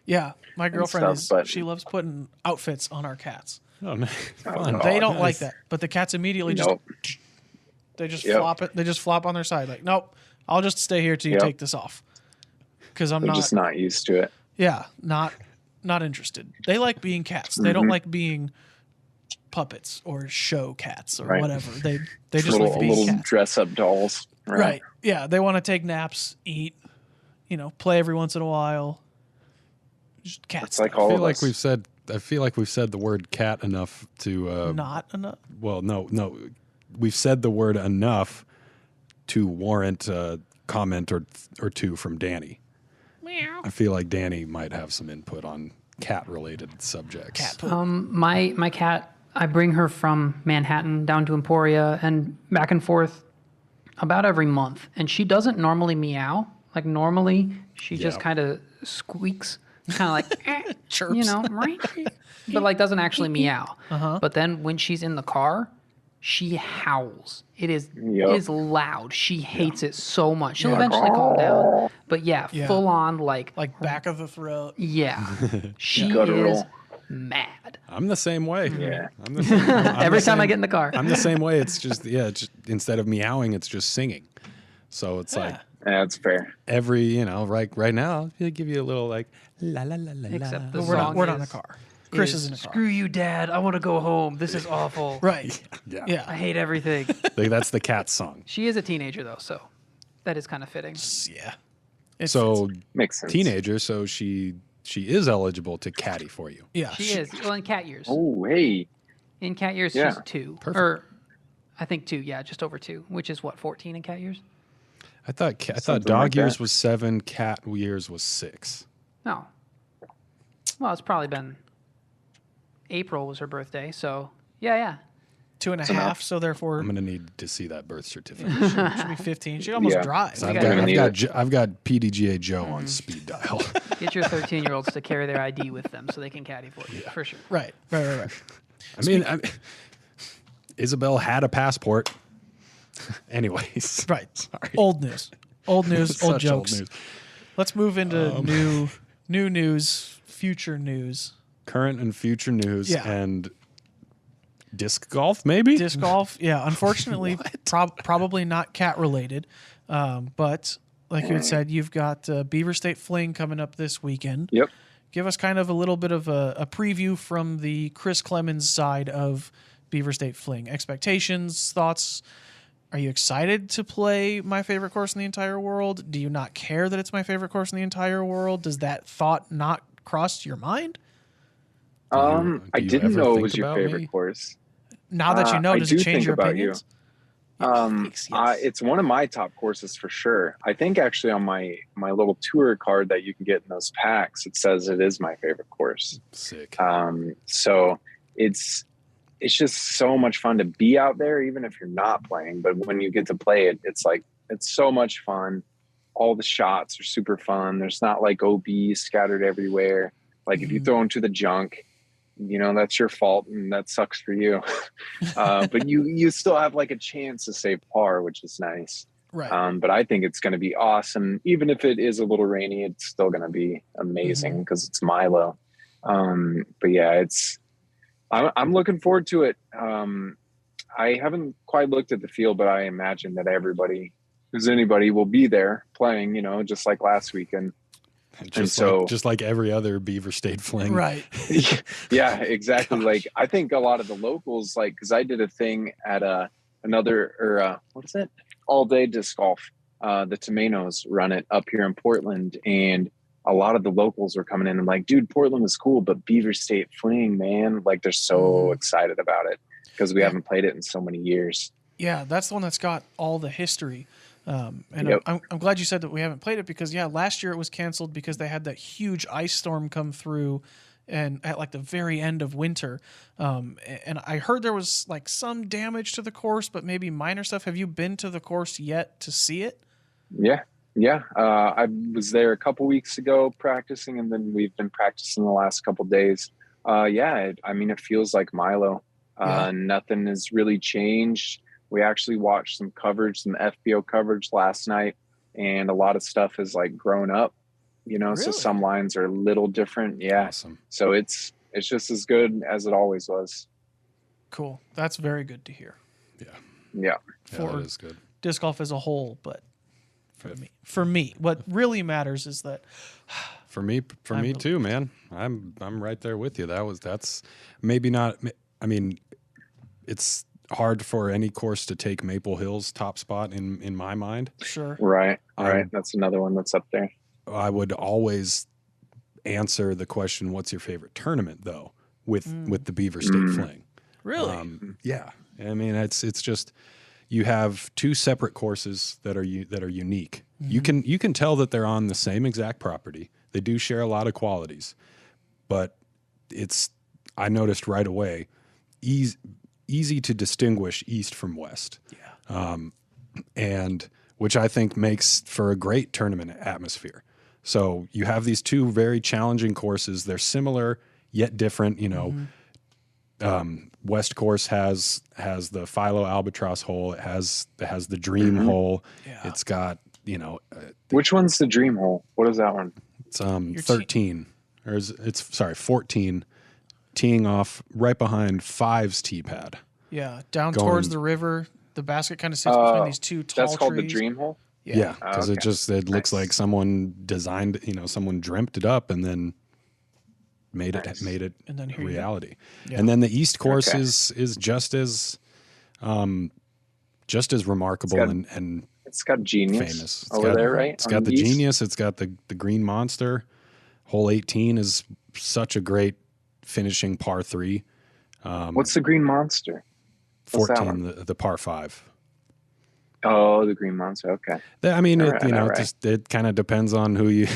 Yeah, my girlfriend stuff, she loves putting outfits on our cats. Oh, man. Oh, They don't like that, but the cats immediately Nope. they just flop it. They just flop on their side. Like, nope, I'll just stay here till you take this off. Because They're just not used to it. Yeah, not interested. They like being cats. They don't like being puppets or show cats or whatever. They just like being little cats. dress up dolls. Right. Yeah, they want to take naps, eat, play every once in a while. Just cats. It's like all of us. I feel like we've said the word cat enough to not enough. Well, no. We've said the word enough to warrant a comment or two from Danny. Meow. I feel like Danny might have some input on cat-related subjects. Cat poop. My cat, I bring her from Manhattan down to Emporia and back and forth about every month, and she doesn't normally meow. Like normally, she just kind of squeaks, kind of like Chirps. right? But like doesn't actually meow. But then when she's in the car, she howls. It is loud. She hates it so much. She'll eventually calm down. But full on like back of the throat. Yeah. She Guttural. is mad. I'm the same way. Yeah. I'm the same, Every time I get in the car. I'm the same way. It's just instead of meowing, it's just singing. So it's like That's fair. every right now he'll give you a little like la la la la. Except la. the We're not song in a is- car. Chris is in a car. Screw you, Dad. I want to go home. This is awful. Right. Yeah. Yeah. I hate everything. Like, that's the cat song. She is a teenager, though, so that is kind of fitting. Yeah. It So fits. Makes sense. teenager, so she is eligible to caddy for you. Yeah. She is. Well, in cat years. Oh, hey. In cat years, Yeah. she's 2. Perfect. Or, I think 2, yeah, just over 2, which is what, 14 in cat years? I thought Something dog like years that. was 7, cat years was 6. No. Well, it's probably been April was her birthday, so yeah. 2.5. So therefore, I'm gonna need to see that birth certificate. should be 15. She almost Yeah. drives. I've got- got, gonna I've need got, it. Jo- I've got PDGA Joe on speed dial. Get your 13-year-olds to carry their ID with them so they can caddy for you, for sure. Right. I mean, Isabel had a passport. Anyways, Right. Sorry. Old news. Old news. Old Such jokes. news. Let's move into new news, future news. Current and future news Yeah. and disc golf, maybe. Disc golf. Yeah. Unfortunately, probably not cat related. But like you had said, you've got Beaver State Fling coming up this weekend. Yep. Give us kind of a little bit of a preview from the Chris Clemons side of Beaver State Fling. Expectations, thoughts. Are you excited to play my favorite course in the entire world? Do you not care that it's my favorite course in the entire world? Does that thought not cross your mind? I do you didn't ever know it think was your about favorite me? course. Now that you know, I does do it change think your about opinions? It's one of my top courses for sure. I think actually on my little tour card that you can get in those packs, it says it is my favorite course. Sick. So it's just so much fun to be out there, even if you're not playing. But when you get to play it, it's so much fun. All the shots are super fun. There's not like OB scattered everywhere. Like if you throw into the junk, that's your fault and that sucks for you. But you still have like a chance to save par, which is nice. Right. But I think it's going to be awesome. Even if it is a little rainy, it's still going to be amazing because it's Milo. But yeah, I'm looking forward to it. I haven't quite looked at the field, but I imagine that everybody who's anybody will be there playing, you know, just like last weekend. Just like every other Beaver State fling. Right. Yeah, exactly. Like I think a lot of the locals, like, cause I did a thing at what is it? All day disc golf. The Tomanos run it up here in Portland, and a lot of the locals were coming in and like, dude, Portland is cool, but Beaver State fling, man, like they're so excited about it because we haven't played it in so many years. Yeah, that's the one that's got all the history. I'm glad you said that we haven't played it because, last year it was canceled because they had that huge ice storm come through and at like the very end of winter. And I heard there was like some damage to the course, but maybe minor stuff. Have you been to the course yet to see it? Yeah. I was there a couple weeks ago practicing, and then we've been practicing the last couple days. It feels like Milo. Nothing has really changed. We actually watched some FBO coverage last night, and a lot of stuff has like grown up, you know, So some lines are a little different. Yeah. Awesome. So it's just as good as it always was. Cool. That's very good to hear. Yeah. That is good. Disc golf as a whole, but for me, what really matters is that for me too, man. I'm right there with you. That's maybe not. I mean, it's hard for any course to take Maple Hill's top spot in my mind. Sure. Right. That's another one that's up there. I would always answer the question, "What's your favorite tournament?" Though with the Beaver State Fling. Really? Yeah. I mean, it's just you have two separate courses that are unique. Mm-hmm. You can tell that they're on the same exact property. They do share a lot of qualities, but I noticed right away easy to distinguish east from west. Yeah. And which I think makes for a great tournament atmosphere. So you have these two very challenging courses. They're similar yet different, you know. West course has the Philo Albatross hole. It has the Dream hole. Yeah. It's got, you know, which one's the Dream hole? What is that one? It's 13 or 14, teeing off right behind 5's tee pad. Yeah, towards the river. The basket kind of sits between these two tall trees. That's called the Dream hole? Yeah, because it looks like someone designed, you know, someone dreamt it up and then made it and then reality. Yeah. And then the East course is just as remarkable and it's got Genius famous. there, right? It's got the Genius. It's got the Green Monster. Hole 18 is such a great finishing par 3. What's the Green Monster? 14, the par 5. Oh, the Green Monster. Okay. It kind of depends on who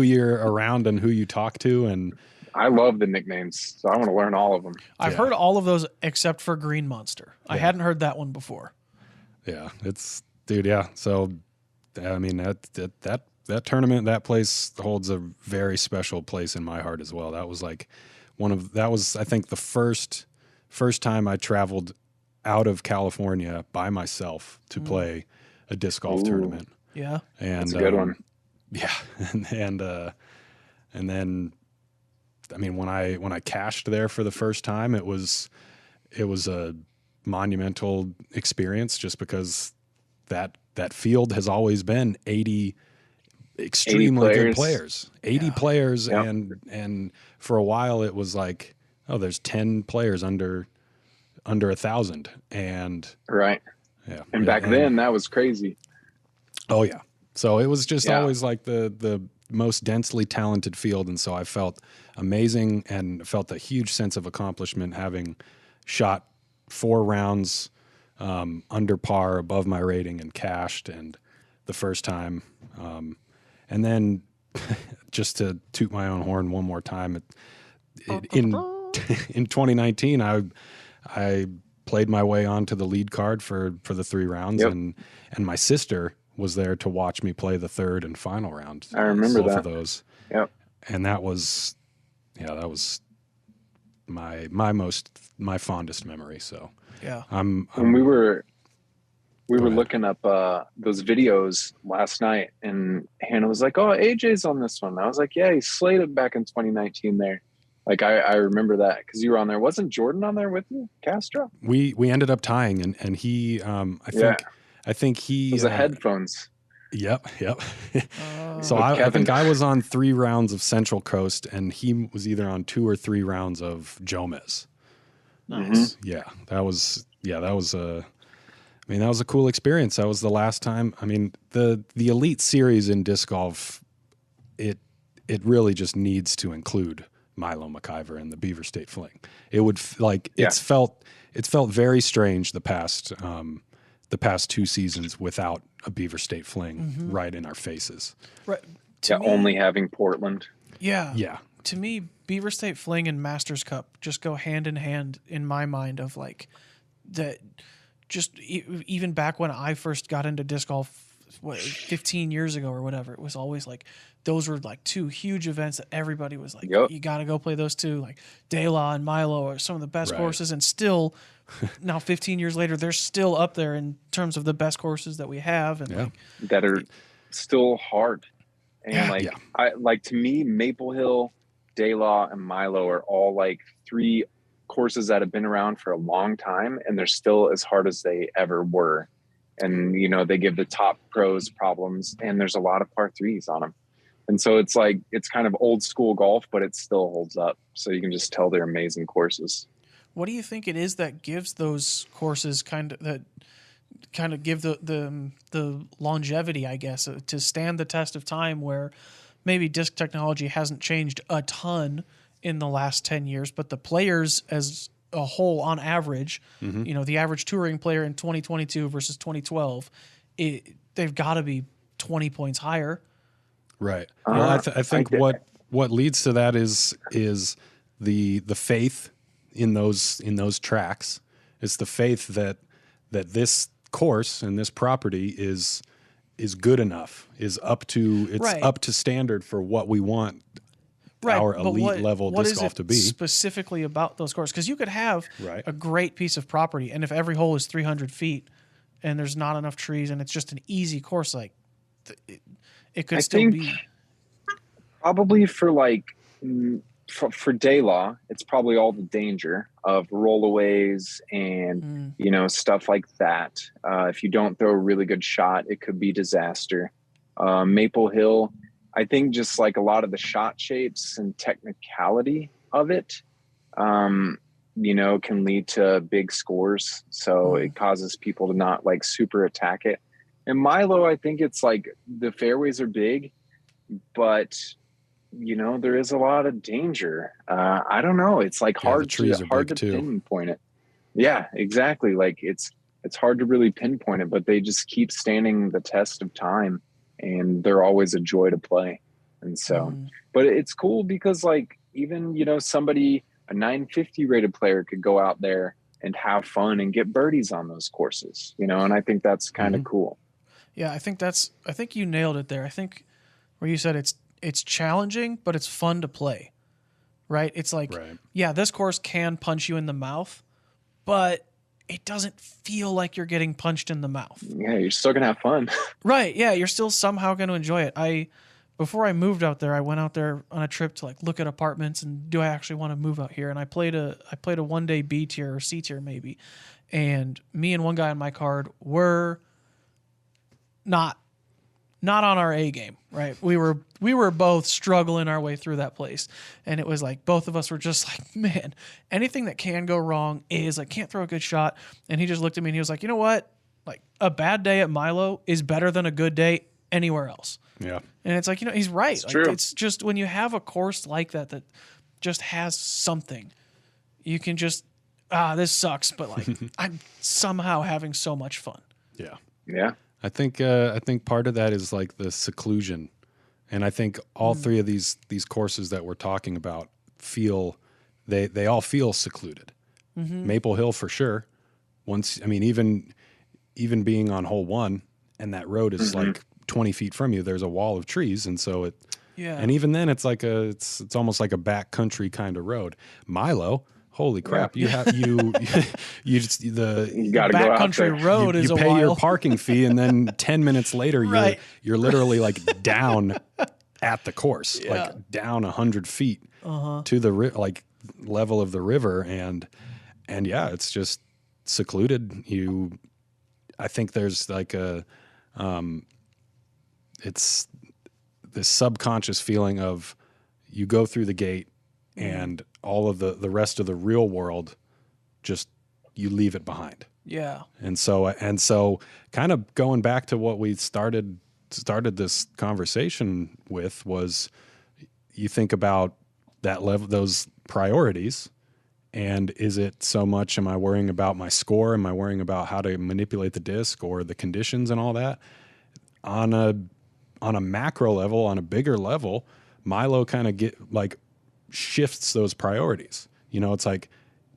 you're around and who you talk to. And I love the nicknames, so I want to learn all of them. I've heard all of those except for Green Monster. I hadn't heard that one before. Yeah, yeah. So, I mean, that tournament, that place holds a very special place in my heart as well. That was like I think the first time I traveled out of California by myself to play a disc golf tournament. Yeah. And that's a good one. Yeah. And then, I mean, when I cashed there for the first time, it was a monumental experience just because that field has always been 80 extremely good players, 80 players. Yep. And for a while it was like, oh, there's 10 players under 1,000. And right. Yeah. And back then that was crazy. Oh yeah. So it was just always like the most densely talented field. And so I felt amazing and felt a huge sense of accomplishment having shot 4 rounds under par above my rating and cashed and the first time. And then just to toot my own horn one more time, in 2019, I played my way onto the lead card for the 3 rounds, and my sister was there to watch me play the 3rd and final round. I remember both that. of those. Yep. And that was my fondest memory. So yeah, when we were looking up those videos last night, and Hannah was like, "Oh, AJ's on this one." I was like, "Yeah, he slayed it back in 2019 there." Like I remember that because you were on there. Wasn't Jordan on there with you, Castro? We ended up tying, and he I I think he Those are headphones. Yep. So I think I was on 3 rounds of Central Coast, and he was either on 2 or 3 rounds of Jomez. Nice. Yeah, that was that was a cool experience. That was the last time. I mean, the Elite Series in disc golf, it really just needs to include Milo McIver and the Beaver State Fling. It would it's felt very strange the past 2 seasons without a Beaver State Fling right in our faces. Right. Only having Portland. Yeah. To me, Beaver State Fling and Masters Cup just go hand in hand in my mind of like that. Just even back when I first got into disc golf, 15 years ago or whatever, it was always like those were like 2 huge events that everybody was like, you got to go play those 2. Like DeLa and Milo are some of the best courses, and still now 15 years later, they're still up there in terms of the best courses that we have, and that are still hard. And to me, Maple Hill, DeLa, and Milo are all like 3 courses that have been around for a long time, and they're still as hard as they ever were. And they give the top pros problems, and there's a lot of par 3s on them. And so it's like it's kind of old school golf, but it still holds up. So you can just tell they're amazing courses. What do you think it is that gives those courses kind of give the longevity, I guess, to stand the test of time, where maybe disc technology hasn't changed a ton in the last 10 years, but the players as a whole, on average, the average touring player in 2022 versus 2012, they've got to be 20 points higher. Right. Well, I think what leads to that is the faith in those tracks. It's the faith that this course and this property is good enough, is up to up to standard for what we want our elite level disc golf to be. Specifically about those courses, because you could have a great piece of property, and if every hole is 300 feet and there's not enough trees and it's just an easy course, like it could still be. Probably for for DeLa, it's probably all the danger of rollaways and stuff like that. If you don't throw a really good shot, it could be disaster. Maple Hill, I think just like a lot of the shot shapes and technicality of it, can lead to big scores. So it causes people to not like super attack it. And Milo, I think it's like the fairways are big, but there is a lot of danger. I don't know. It's like hard to pinpoint it. Yeah, exactly. Like it's hard to really pinpoint it, but they just keep standing the test of time, and they're always a joy to play. And so, but it's cool because like even, somebody, a 950 rated player could go out there and have fun and get birdies on those courses, and I think that's kind of cool. Yeah. I think you nailed it there. I think where you said it's challenging, but it's fun to play, right? It's like, this course can punch you in the mouth, but it doesn't feel like you're getting punched in the mouth. Yeah, you're still going to have fun. Right, yeah, you're still somehow going to enjoy it. Before I moved out there, I went out there on a trip to like look at apartments and do I actually want to move out here? And I played a 1-day B tier or C tier maybe, and me and one guy on my card were not on our A game, right? We were both struggling our way through that place. And it was like, both of us were just like, man, anything that can go wrong is like, can't throw a good shot. And he just looked at me and he was like, you know what? Like a bad day at Milo is better than a good day anywhere else. Yeah. And it's like, he's right. It's true. It's just when you have a course like that just has something, you can just, this sucks, but like I'm somehow having so much fun. Yeah. Yeah. I think part of that is like the seclusion, and I think all 3 of these courses that we're talking about they all feel secluded. Maple Hill for sure. Even being on hole 1 and that road is like 20 feet from you, there's a wall of trees, and so and even then it's like it's almost like a backcountry kind of road. Milo. Holy crap! Yeah. You just you got to go out there. Backcountry road is a while. You pay your parking fee, and then 10 minutes later, you're literally like down at the course, like down 100 feet to the level of the river, and it's just secluded. I think there's like it's this subconscious feeling of you go through the gate and all of the rest of the real world, just you leave it behind. Yeah. And so kind of going back to what we started this conversation with was, you think about that level, those priorities, and is it so much, am I worrying about my score? Am I worrying about how to manipulate the disc or the conditions and all that? On a macro level, on a bigger level, Milo kind of shifts those priorities. You know, it's like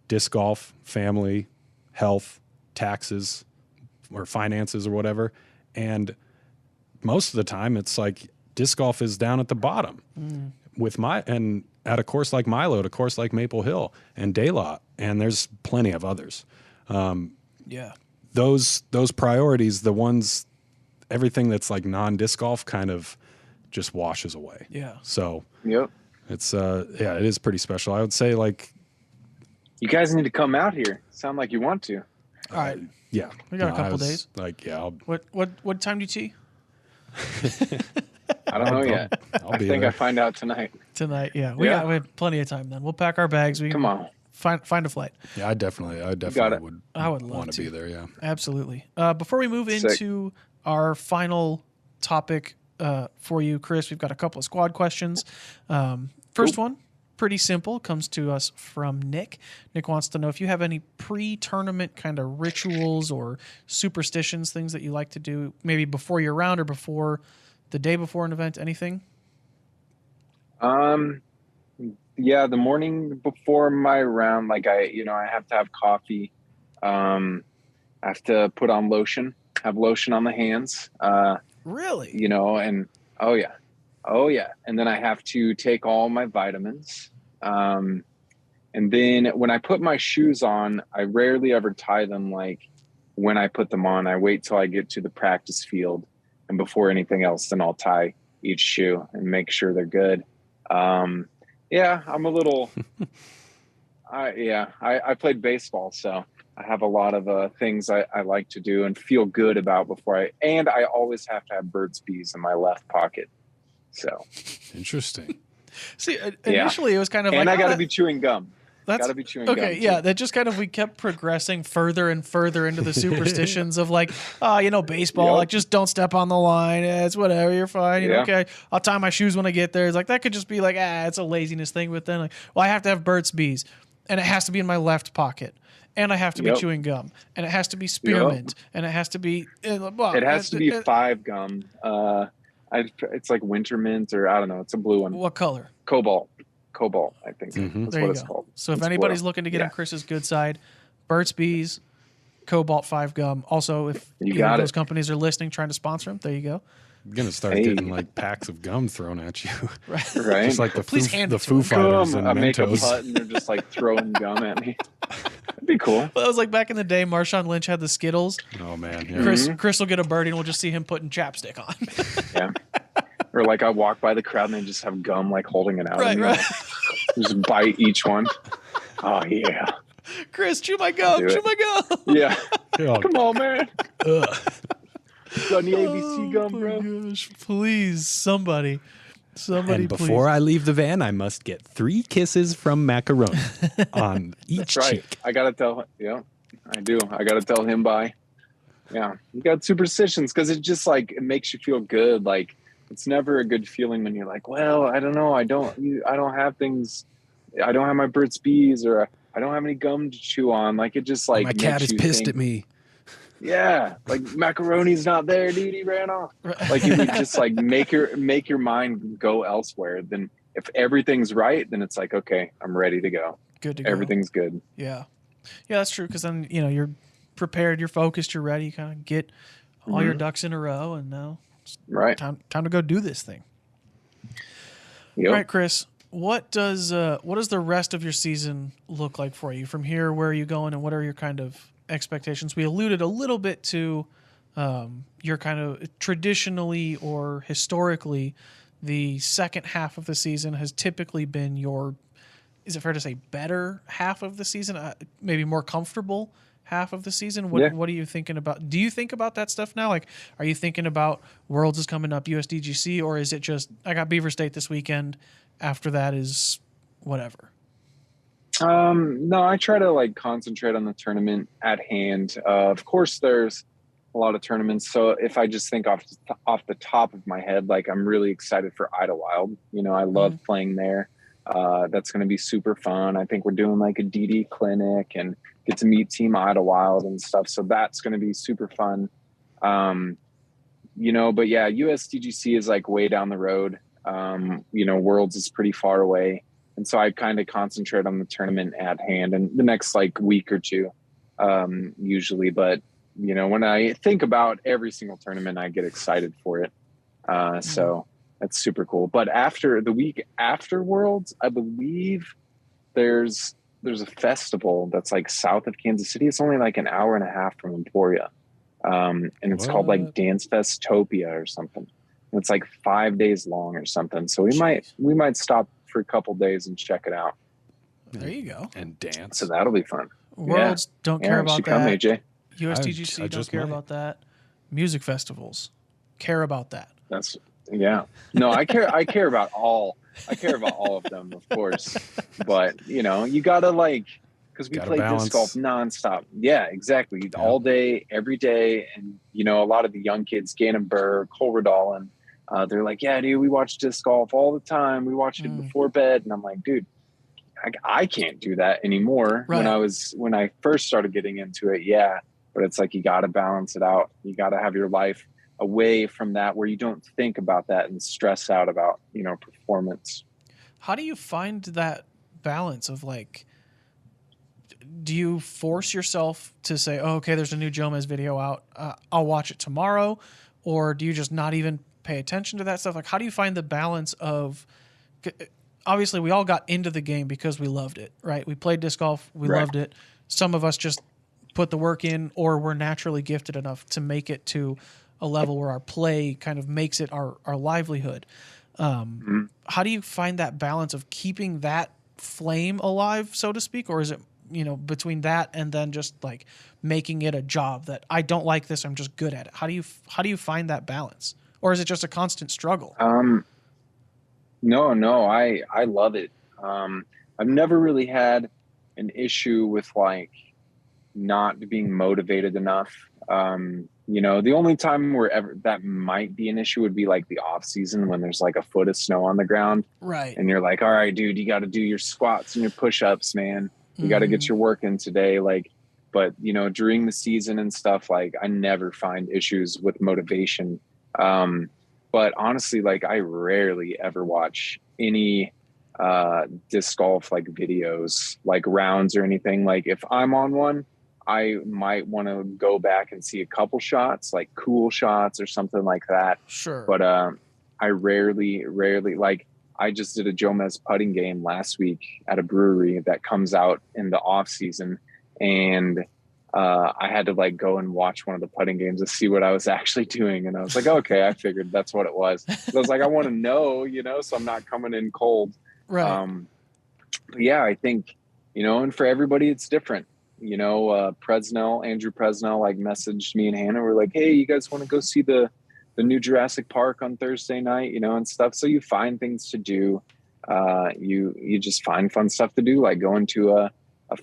disc golf, family, health, taxes, or finances or whatever. And most of the time it's like disc golf is down at the bottom and at a course like Milo, at a course like Maple Hill and DeLa, and there's plenty of others. Those priorities, the ones, everything that's like non-disc golf kind of just washes away. Yeah. So it's it is pretty special. I would say, like, you guys need to come out here. Sound like you want to. All right. Yeah. We got a couple days. Like, yeah. What time do you tee? I don't know yet. I think I find out tonight. Tonight, yeah. We have plenty of time then. We'll pack our bags. We come on. Find a flight. Yeah, I definitely would. I would love want to be there. Yeah, absolutely. Before we move into our final topic for you, Chris, we've got a couple of squad questions. First one, pretty simple, comes to us from Nick. Nick wants to know if you have any pre-tournament kind of rituals or superstitions, things that you like to do, maybe before your round or before the day before an event. Anything? Yeah, the morning before my round, like I have to have coffee. I have to put on lotion, have lotion on the hands. Really? You know, and oh yeah. And then I have to take all my vitamins. And then when I put my shoes on, I rarely ever tie them. Like when I put them on, I wait till I get to the practice field, and before anything else, then I'll tie each shoe and make sure they're good. Yeah, I'm a little, I played baseball, so I have a lot of things I like to do and feel good about and I always have to have Burt's Bees in my left pocket. So interesting. See, initially it was kind of and like, I got to be chewing gum. Got to be chewing gum. Okay, yeah, that just kind of, we kept progressing further and further into the superstitions of like, baseball, like just don't step on the line. It's whatever, you're fine. Okay, I'll tie my shoes when I get there. It's like, that could just be like, it's a laziness thing. But then like, well, I have to have Burt's Bees, and it has to be in my left pocket. And I have to be chewing gum, and it has to be spearmint, and it has to be. It has to be 5 gum. It's like winter mint, or I don't know. It's a blue one. What color? Cobalt, I think. That's what it's called. So if anybody's looking to get on Chris's good side, Burt's Bees, Cobalt 5 gum. Also, if those companies are listening, trying to sponsor them, there you go. I'm gonna start getting like packs of gum thrown at you, right? Just like the Foo Fighters and I make a Mentos. putt and they're just like throwing gum at me. That'd be cool. Well, that was like back in the day. Marshawn Lynch had the Skittles. Oh man, yeah. Chris will get a birdie, and we'll just see him putting chapstick on. Yeah. Or like I walk by the crowd and they just have gum like holding it out. Right. Just bite each one. Oh yeah. Chris, chew my gum. Yeah. Come on, man. Got any ABC gum, bro? Gosh, please, somebody, and before I leave the van, I must get 3 kisses from Macaroni on each cheek. I gotta tell. Yeah, I do. I gotta tell him bye. Yeah, you got superstitions because it just like it makes you feel good. Like it's never a good feeling when you're like, well, I don't know, I don't have things. I don't have my Burt's Bees, or I don't have any gum to chew on. Like it just like my cat is pissed at me. Yeah, like macaroni's not there, dude. He ran off. Like you would just like make your mind go elsewhere. Then if everything's right, then it's like, okay, I'm ready to go. Good to go. Everything's good. Yeah, that's true. Because then you're prepared, you're focused, you're ready. You kind of get all your ducks in a row, and now it's time to go do this thing. Yep. All right, Chris. What does the rest of your season look like for you from here? Where are you going, and what are your kind of expectations? We alluded a little bit to your kind of traditionally or historically, the second half of the season has typically been your, is it fair to say, better half of the season? Maybe more comfortable half of the season. What are you thinking about? Do you think about that stuff now? Like, are you thinking about Worlds is coming up, USDGC, or is it just I got Beaver State this weekend? After that is whatever. No, I try to like concentrate on the tournament at hand. Of course, there's a lot of tournaments. So if I just think off the top of my head, like I'm really excited for Idlewild. You know, I love playing there. That's going to be super fun. I think we're doing like a DD clinic and get to meet Team Idlewild and stuff. So that's going to be super fun. You know, but yeah, USDGC is like way down the road. You know, Worlds is pretty far away. And so I kind of concentrate on the tournament at hand and the next like week or two, usually. But, you know, when I think about every single tournament, I get excited for it. So that's super cool. But after the week after Worlds, I believe there's a festival that's like south of Kansas City. It's only like an hour and a half from Emporia. And it's called like Dance Festopia or something. And it's like 5 days long or something. So we might stop for a couple days and check it out. There you go. And dance. So that'll be fun. Worlds don't care about that. Come, AJ. USDGC don't care about that. Music festivals care about that. No, I care about all of them, of course. But you know, you gotta like, because we play disc golf nonstop. Yeah, exactly. Yeah. All day, every day. And you know, a lot of the young kids, Gannon Burr, Cole Redall, they're like, yeah, dude, we watch disc golf all the time. We watch it before bed. And I'm like, dude, I can't do that anymore. Right. When I first started getting into it, yeah. But it's like, you got to balance it out. You got to have your life away from that where you don't think about that and stress out about, you know, performance. How do you find that balance of like, do you force yourself to say, oh, okay, there's a new Jomez video out. I'll watch it tomorrow. Or do you just not even pay attention to that stuff? Like, how do you find the balance of, obviously we all got into the game because we loved it, right? We played disc golf. We loved it. Some of us just put the work in, or we're naturally gifted enough to make it to a level where our play kind of makes it our livelihood. How do you find that balance of keeping that flame alive, so to speak? Or is it, you know, between that and then just like making it a job that I don't like this, I'm just good at it? How do you find that balance? Or is it just a constant struggle? No, I love it. I've never really had an issue with like not being motivated enough. You know, the only time where that might be an issue would be like the off season when there's like a foot of snow on the ground. Right. And you're like, all right, dude, you got to do your squats and your push-ups, man. You got to get your work in today. Like, but you know, during the season and stuff, like I never find issues with motivation. But honestly, like I rarely ever watch any disc golf like videos, like rounds or anything. Like if I'm on one, I might want to go back and see a couple shots, like cool shots or something like that. Sure. But I rarely like, I just did a Jomez putting game last week at a brewery that comes out in the off season. And I had to like go and watch one of the putting games to see what I was actually doing. And I was like, okay, I figured that's what it was. So I was like, I want to know, you know, so I'm not coming in cold. Right. But yeah, I think, you know, and for everybody, it's different. You know, Andrew Presnell, like messaged me and Hannah. We're like, hey, you guys want to go see the new Jurassic Park on Thursday night, you know, and stuff. So you find things to do. You just find fun stuff to do, like going to a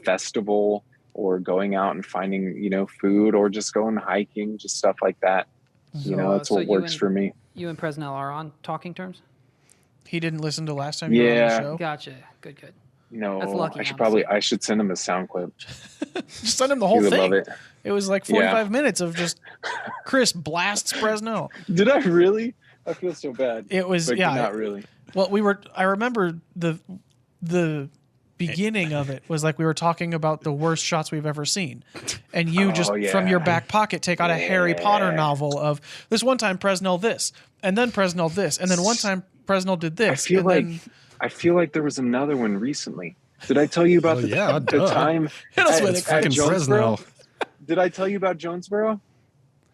festival or going out and finding, you know, food or just going hiking, just stuff like that. So, you know, that's what works for me. You and Presnell are on talking terms? He didn't listen to last time you were on the show? Gotcha. Good. No, that's lucky, I should send him a sound clip. Just send him the whole thing. Love it. It was like 45 minutes of just Chris blasts Presnell. Did I really? I feel so bad. It was, but not really. Well, I remember the beginning of it was like we were talking about the worst shots we've ever seen. And you from your back pocket take out a Harry Potter novel of this one time Presnell this, and then Presnell this, and then one time Presnell did this. I feel like there was another one recently. Did I tell you about the time at Jonesboro? Did I tell you about Jonesboro?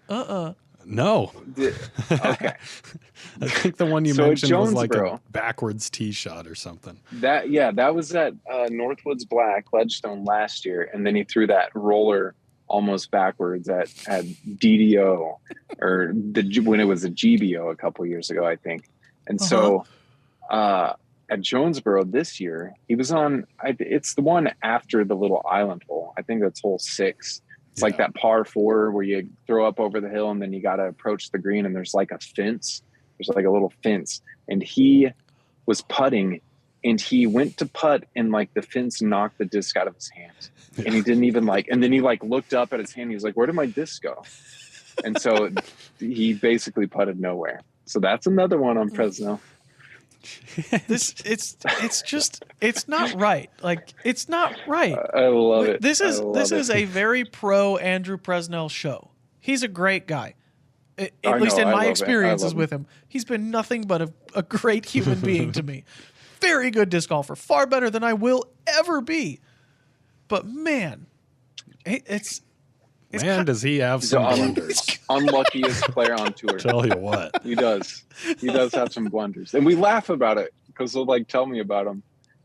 No. Okay. I think the one you mentioned was like a backwards tee shot or something. That was at Northwoods Black Ledgestone last year, and then he threw that roller almost backwards at DDO or when it was a GBO a couple years ago, I think. And so at Jonesboro this year, he was on, it's the one after the little island hole. I think that's hole 6. It's like that par 4 where you throw up over the hill and then you got to approach the green and there's like a fence. There's like a little fence. And he was putting and he went to putt and like the fence knocked the disc out of his hand. And he didn't even and then he like looked up at his hand. He was like, where did my disc go? And so he basically putted nowhere. So that's another one on Fresno. It's not right. Like, it's not right. I love it. This is a very pro Andrew Presnell show. He's a great guy. At least in my experiences with him, he's been nothing but a great human being to me. Very good disc golfer, far better than I will ever be. But man, does he have some blunders? Unluckiest player on tour. Tell you what, he does have some blunders, and we laugh about it because they'll like tell me about them,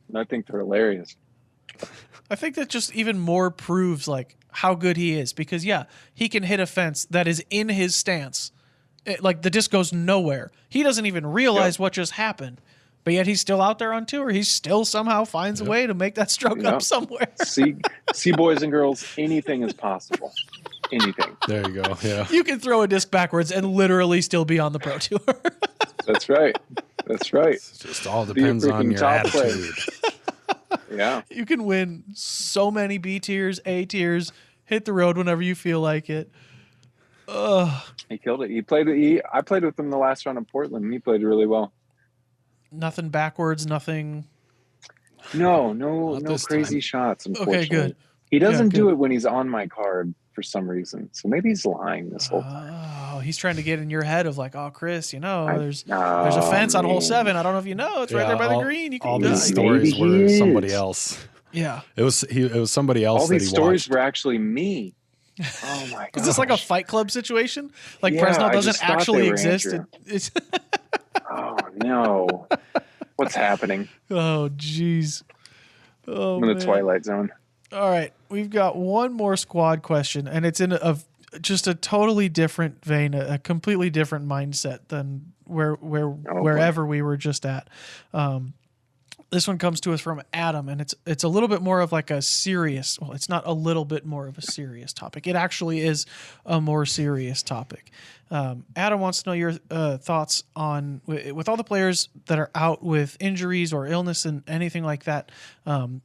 and I think they're hilarious. I think that just even more proves like how good he is, because he can hit a fence that is in his stance. Like the disc goes nowhere. He doesn't even realize what just happened. But yet he's still out there on tour. He still somehow finds a way to make that stroke up somewhere. See, boys and girls, anything is possible. Anything. There you go. Yeah. You can throw a disc backwards and literally still be on the pro tour. That's right. It just all depends on your attitude. Yeah. You can win so many B tiers, A tiers, hit the road whenever you feel like it. He killed it. I played with him the last round in Portland, and he played really well. Nothing backwards, nothing. No crazy shots. Unfortunately. Okay, good. He doesn't do it when he's on my card for some reason. So maybe he's lying this whole time. Oh, he's trying to get in your head of like, oh, Chris, there's a fence on hole 7. I don't know if you know. It's right there by the green. You can all these stories were somebody else. Yeah. It was somebody else. All that these he stories watched. were actually me. Oh my god. Is this like a Fight Club situation? Like Fresno doesn't actually exist. Oh no. What's happening? Oh jeez. Oh, I'm in the Twilight Zone. All right, we've got one more squad question, and it's in just a totally different vein, a completely different mindset than wherever we were just at. This one comes to us from Adam, and it's a little bit more of like a serious. Well, it's not a little bit more of a serious topic. It actually is a more serious topic. Adam wants to know your thoughts on with all the players that are out with injuries or illness and anything like that.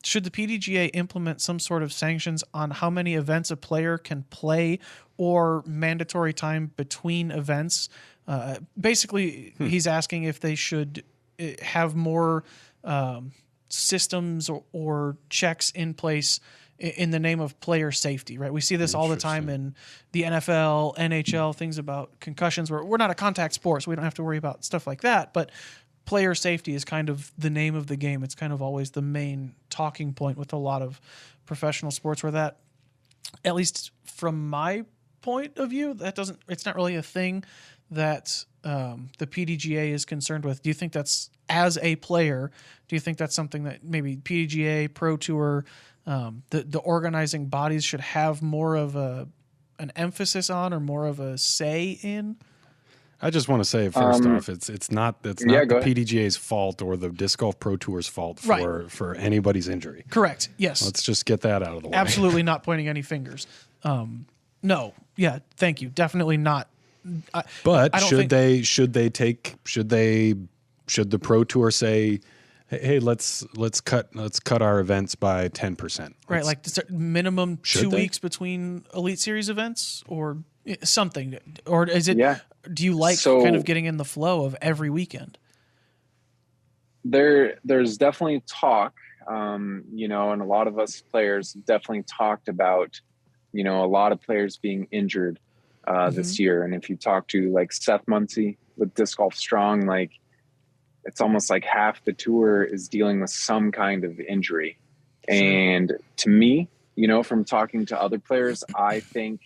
Should the PDGA implement some sort of sanctions on how many events a player can play or mandatory time between events? Basically, he's asking if they should have more systems or checks in place in the name of player safety, right? We see this all the time in the NFL, NHL, things about concussions, where we're not a contact sport, so we don't have to worry about stuff like that. But player safety is kind of the name of the game. It's kind of always the main talking point with a lot of professional sports, where that, at least from my point of view, it's not really a thing that the PDGA is concerned with. Do you think that's, as a player, do you think that's something that maybe PDGA, Pro Tour, the organizing bodies should have more of an emphasis on or more of a say in? I just want to say first off, it's not the PDGA's fault or the Disc Golf Pro Tour's fault for anybody's injury. Correct. Yes. Let's just get that out of the way. Absolutely not pointing any fingers. No. Yeah. Thank you. Definitely not. But should the Pro Tour say, hey, let's cut our events by 10%? Right, like minimum 2 weeks between Elite Series events or something, or is it? Yeah. Do you like kind of getting in the flow of every weekend? There's definitely talk, and a lot of us players definitely talked about, a lot of players being injured this year. And if you talk to like Seth Muncie with Disc Golf Strong, like it's almost like half the tour is dealing with some kind of injury. Sure. And to me, from talking to other players, I think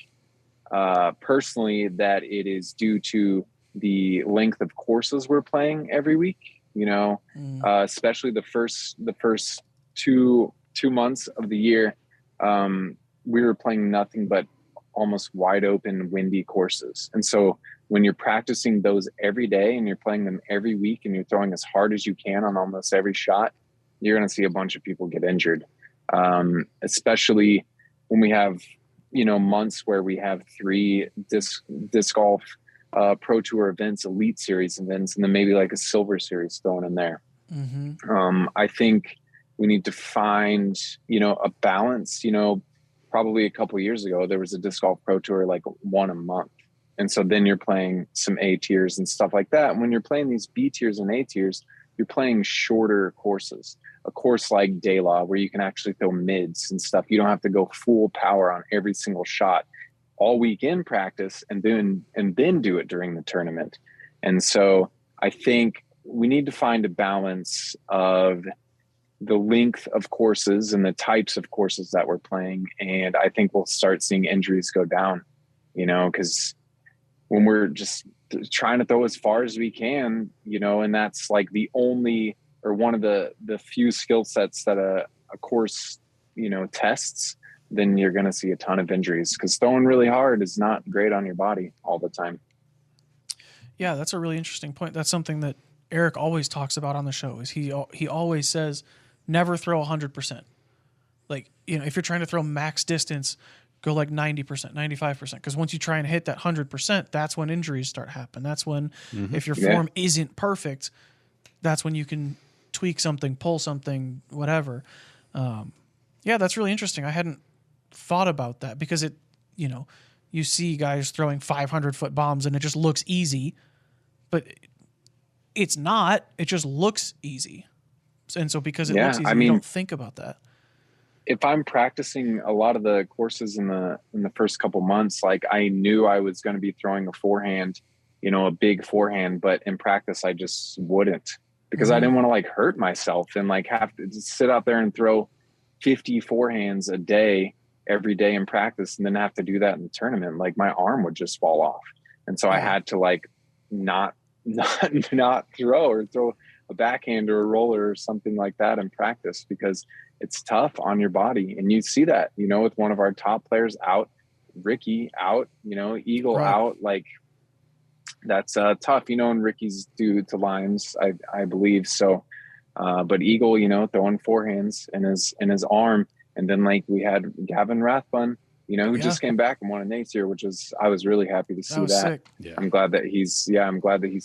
personally that it is due to the length of courses we're playing every week, especially the first two months of the year. We were playing nothing but almost wide open, windy courses. And so when you're practicing those every day and you're playing them every week and you're throwing as hard as you can on almost every shot, you're going to see a bunch of people get injured. Especially when we have, months where we have 3 disc golf Pro Tour events, Elite Series events, and then maybe like a Silver Series thrown in there. I think we need to find, a balance. Probably a couple of years ago, there was a disc golf Pro Tour, like 1 a month. And so then you're playing some A tiers and stuff like that. And when you're playing these B tiers and A tiers, you're playing shorter courses. A course like DeLa, where you can actually throw mids and stuff. You don't have to go full power on every single shot all week in practice and then do it during the tournament. And so I think we need to find a balance of the length of courses and the types of courses that we're playing. And I think we'll start seeing injuries go down, because when we're just trying to throw as far as we can, and that's like the only, or one of the few skill sets that a course, tests, then you're going to see a ton of injuries, because throwing really hard is not great on your body all the time. Yeah, that's a really interesting point. That's something that Eric always talks about on the show. Is he always says, never throw 100%. Like, if you're trying to throw max distance, go like 90%, 95%. Because once you try and hit that 100%, that's when injuries start happening. That's when, if your form isn't perfect, that's when you can tweak something, pull something, whatever. Yeah, that's really interesting. I hadn't thought about that, because it, you see guys throwing 500-foot bombs and it just looks easy, but it's not. It just looks easy. And so because it looks easy, you don't think about that. If I'm practicing a lot of the courses in the first couple months, like I knew I was going to be throwing a forehand, a big forehand, but in practice I just wouldn't, because I didn't want to like hurt myself and like have to just sit out there and throw 50 forehands a day every day in practice and then have to do that in the tournament. Like my arm would just fall off. And so I had to like not throw, or throw a backhand or a roller or something like that in practice, because it's tough on your body. And you see that, with one of our top players out, Ricky out, Eagle out, like that's tough, and Ricky's due to Lyme's, I believe. So, but Eagle, throwing forehands in his arm. And then like we had Gavin Rathbun, who just came back and won an Nate's here, I was really happy to see that. Sick. I'm glad that he's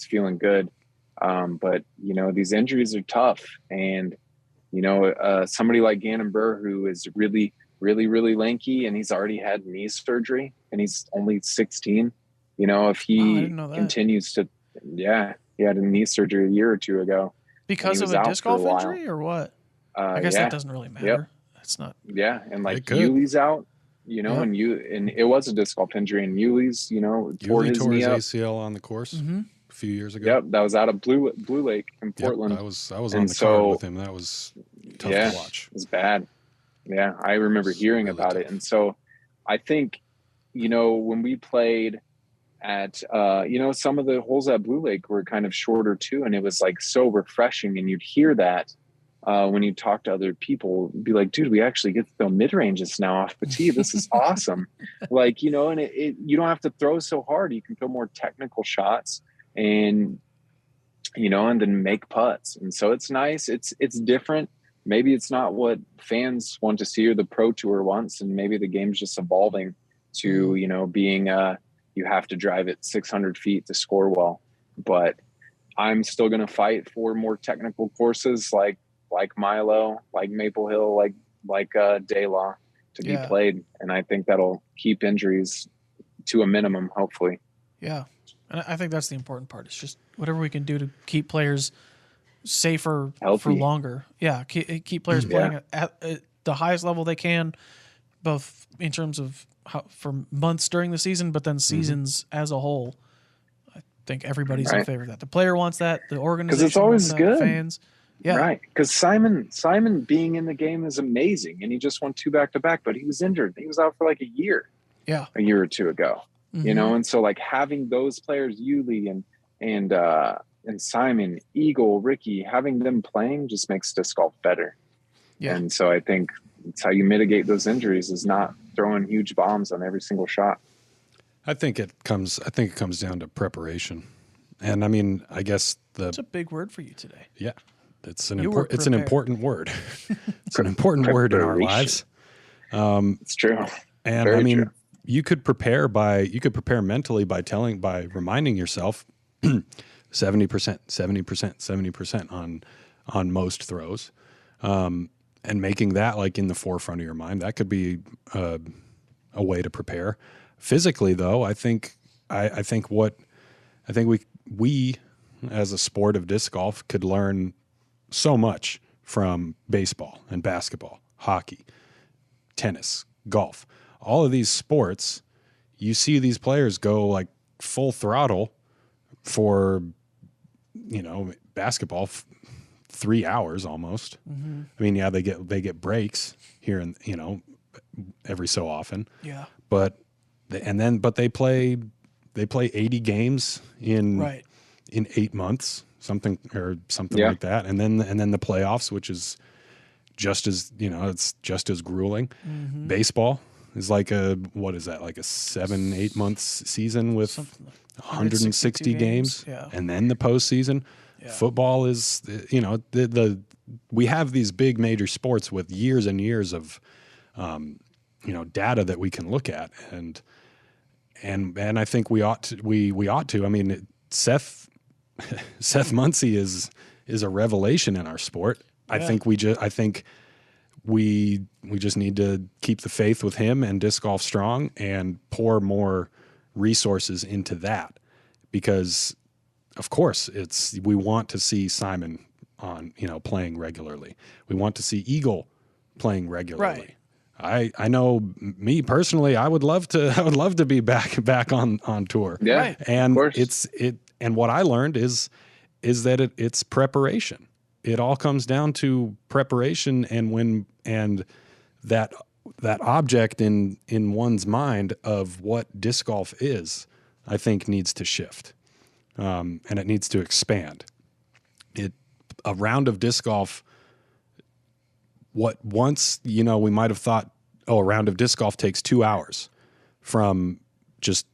feeling good. But these injuries are tough, and somebody like Gannon Burr, who is really, really, really lanky, and he's already had knee surgery, and he's only 16. If he continues to, he had a knee surgery a year or 2 ago because of a disc golf injury, or what? I guess that doesn't really matter. Yep. It's not. Yeah, and like Yuli's out, and it was a disc golf injury, and Yuli's, tore his ACL on the course a few years ago. Yep, that was out of Blue Lake in Portland. I was on the card with him. That was tough to watch. It was bad. Yeah, I remember hearing really about it. And so I think, when we played at, some of the holes at Blue Lake were kind of shorter too, and it was like so refreshing, and you'd hear that when you talk to other people, be like, dude, we actually get to throw mid-ranges now off the tee. This is awesome. Like, and you don't have to throw so hard. You can throw more technical shots and then make putts. And so it's nice. It's different. Maybe it's not what fans want to see or the Pro Tour wants. And maybe the game's just evolving to, being you have to drive it 600 feet to score well. But I'm still going to fight for more technical courses like Milo, like Maple Hill, like DeLa to be played. And I think that'll keep injuries to a minimum, hopefully. Yeah. And I think that's the important part. It's just whatever we can do to keep players safer, healthy, for longer. Yeah. Keep players playing at the highest level they can, both in terms of for months during the season, but then seasons as a whole. I think everybody's in favor of that. The player wants that. The organization, because it's always good. The fans. Yeah. Right. Because Simon being in the game is amazing, and he just won 2 back-to-back, but he was injured. He was out for like a year. Yeah. A year or 2 ago. And so like having those players, Yuli and Simon, Eagle, Ricky, having them playing just makes disc golf better. Yeah. And so I think it's how you mitigate those injuries is not throwing huge bombs on every single shot. I think it comes down to preparation. And I mean, I guess It's a big word for you today. yeah, it's an You were important word. It's an important word in our lives. It's true. And Very I mean, true. you could prepare mentally by reminding yourself 70%, 70% on most throws. And making that like in the forefront of your mind, that could be a way to prepare. Physically though, I think we as a sport of disc golf could learn so much from baseball and basketball, hockey, tennis, golf. All of these sports, you see these players go like full throttle for, basketball 3 hours almost. Mm-hmm. I mean, yeah, they get breaks here and, every so often. Yeah. But they play 80 games in 8 months, something like that. And then the playoffs, which is just as, it's just as grueling. Mm-hmm. Baseball is like like a 7-8 months season with like 160 games. Yeah. And then the postseason. Yeah. Football is, we have these big major sports with years and years of, data that we can look at. And I think we ought to, I mean, Seth Muncy is a revelation in our sport. Yeah. I think we just need to keep the faith with him and disc golf strong and pour more resources into that, because of course we want to see Simon on, playing regularly. We want to see Eagle playing regularly. Right. I know me personally, I would love to be back on tour. Yeah. Right. And and what I learned is that it's preparation. It all comes down to preparation, and that object in one's mind of what disc golf is, I think needs to shift. And it needs to expand. A round of disc golf, what once, we might have thought, a round of disc golf takes 2 hours from just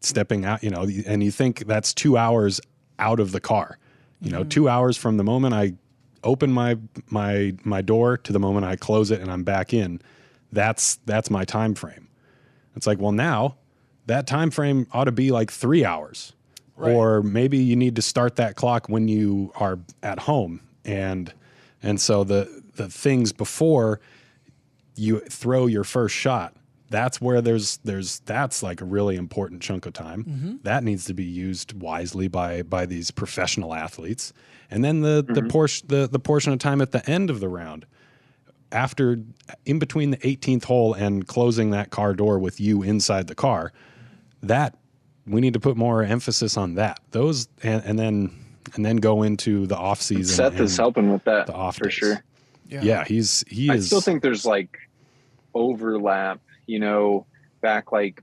stepping out, and you think that's 2 hours out of the car, 2 hours from the moment I open my door to the moment I close it and I'm back in. That's my time frame. It's like, well, now that time frame ought to be like 3 hours. Right. Or maybe you need to start that clock when you are at home. And so the things before you throw your first shot, that's where that's like a really important chunk of time. Mm-hmm. That needs to be used wisely by these professional athletes. And then the portion of time at the end of the round, after in between the 18th hole and closing that car door with you inside the car, that we need to put more emphasis on that. Those and then go into the off season. Seth is helping with that for days. sure. Yeah, he is. I still think there's like overlap, back like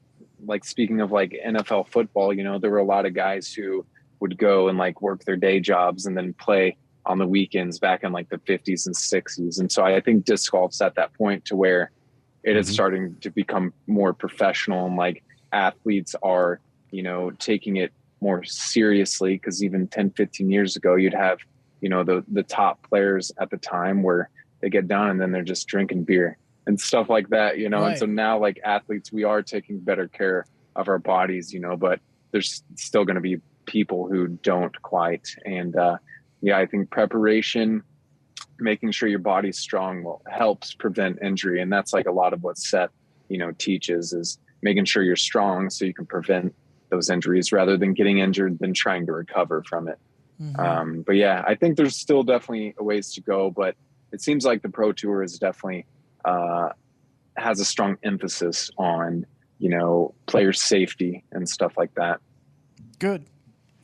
speaking of like NFL football, there were a lot of guys who would go and like work their day jobs and then play on the weekends back in like the 50s and 60s. And so I think disc golf's at that point to where it is starting to become more professional, and like athletes are, taking it more seriously, because even 10, 15 years ago, you'd have, the top players at the time where they get done and then they're just drinking beer and stuff like that, Right. And so now like athletes, we are taking better care of our bodies, but there's still going to be people who don't quite. And I think preparation, making sure your body's strong helps prevent injury. And that's like a lot of what Seth, teaches, is making sure you're strong so you can prevent those injuries rather than getting injured than trying to recover from it. Mm-hmm. But yeah, I think there's still definitely a ways to go, but it seems like the Pro Tour is definitely has a strong emphasis on, player safety and stuff like that. Good.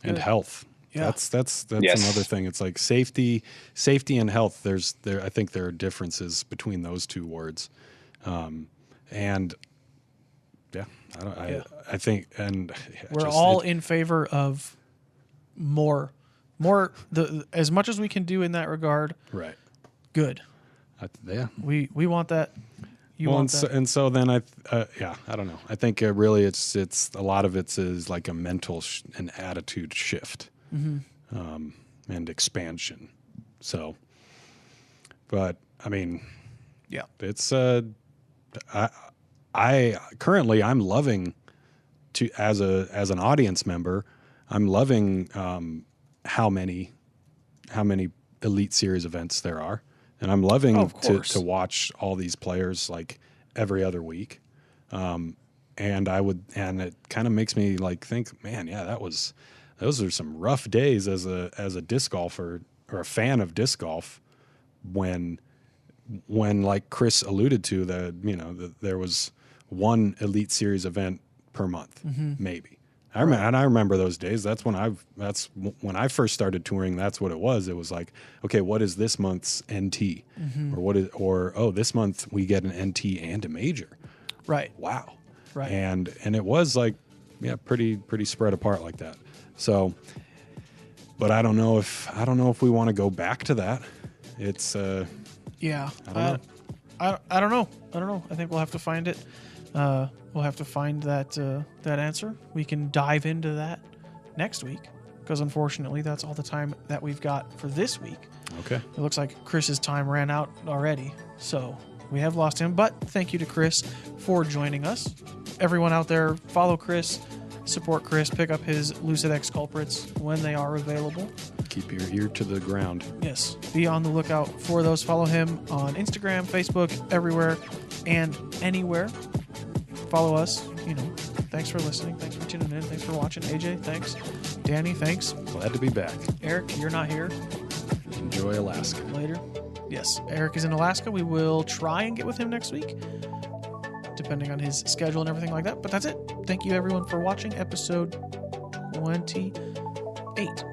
And health. Yeah. That's Yes. another thing. It's like safety and health. I think there are differences between those two words. And yeah, I think, and we're all in favor of more, as much as we can do in that regard. Right. Good. Yeah. We want that. You well, want that. and so then I don't know. I think really it's a lot of it is like a mental an attitude shift, and expansion. So, but I mean, Yeah. it's I currently I'm loving to as an audience member, I'm loving how many Elite Series events there are. And I'm loving to watch all these players like every other week. And it kind of makes me like think, man, yeah, those are some rough days as a disc golfer or a fan of disc golf when like Chris alluded to that there was one Elite Series event per month, maybe. I remember those days. That's when I first started touring. That's what it was. It was like, okay, what is this month's NT, or this month we get an NT and a major. Right. Wow. Right. And it was like, yeah, pretty spread apart like that. So, but I don't know if we want to go back to that. It's yeah. I don't know. I think we'll have to find it. We'll have to find that answer. We can dive into that next week, because unfortunately that's all the time that we've got for this week. Okay. It looks like Chris's time ran out already, so we have lost him. But thank you to Chris for joining us. Everyone out there, follow Chris, support Chris, pick up his Lucid X Culprits when they are available. Keep your ear to the ground. Yes, be on the lookout for those. Follow him on Instagram, Facebook, everywhere and anywhere. Follow us. Thanks for listening. Thanks for tuning in. Thanks for watching. AJ, thanks. Danny, thanks. Glad to be back. Eric, you're not here. Enjoy Alaska. Later. Yes, Eric is in Alaska. We will try and get with him next week, depending on his schedule and everything like that. But that's it. Thank you, everyone, for watching episode 28.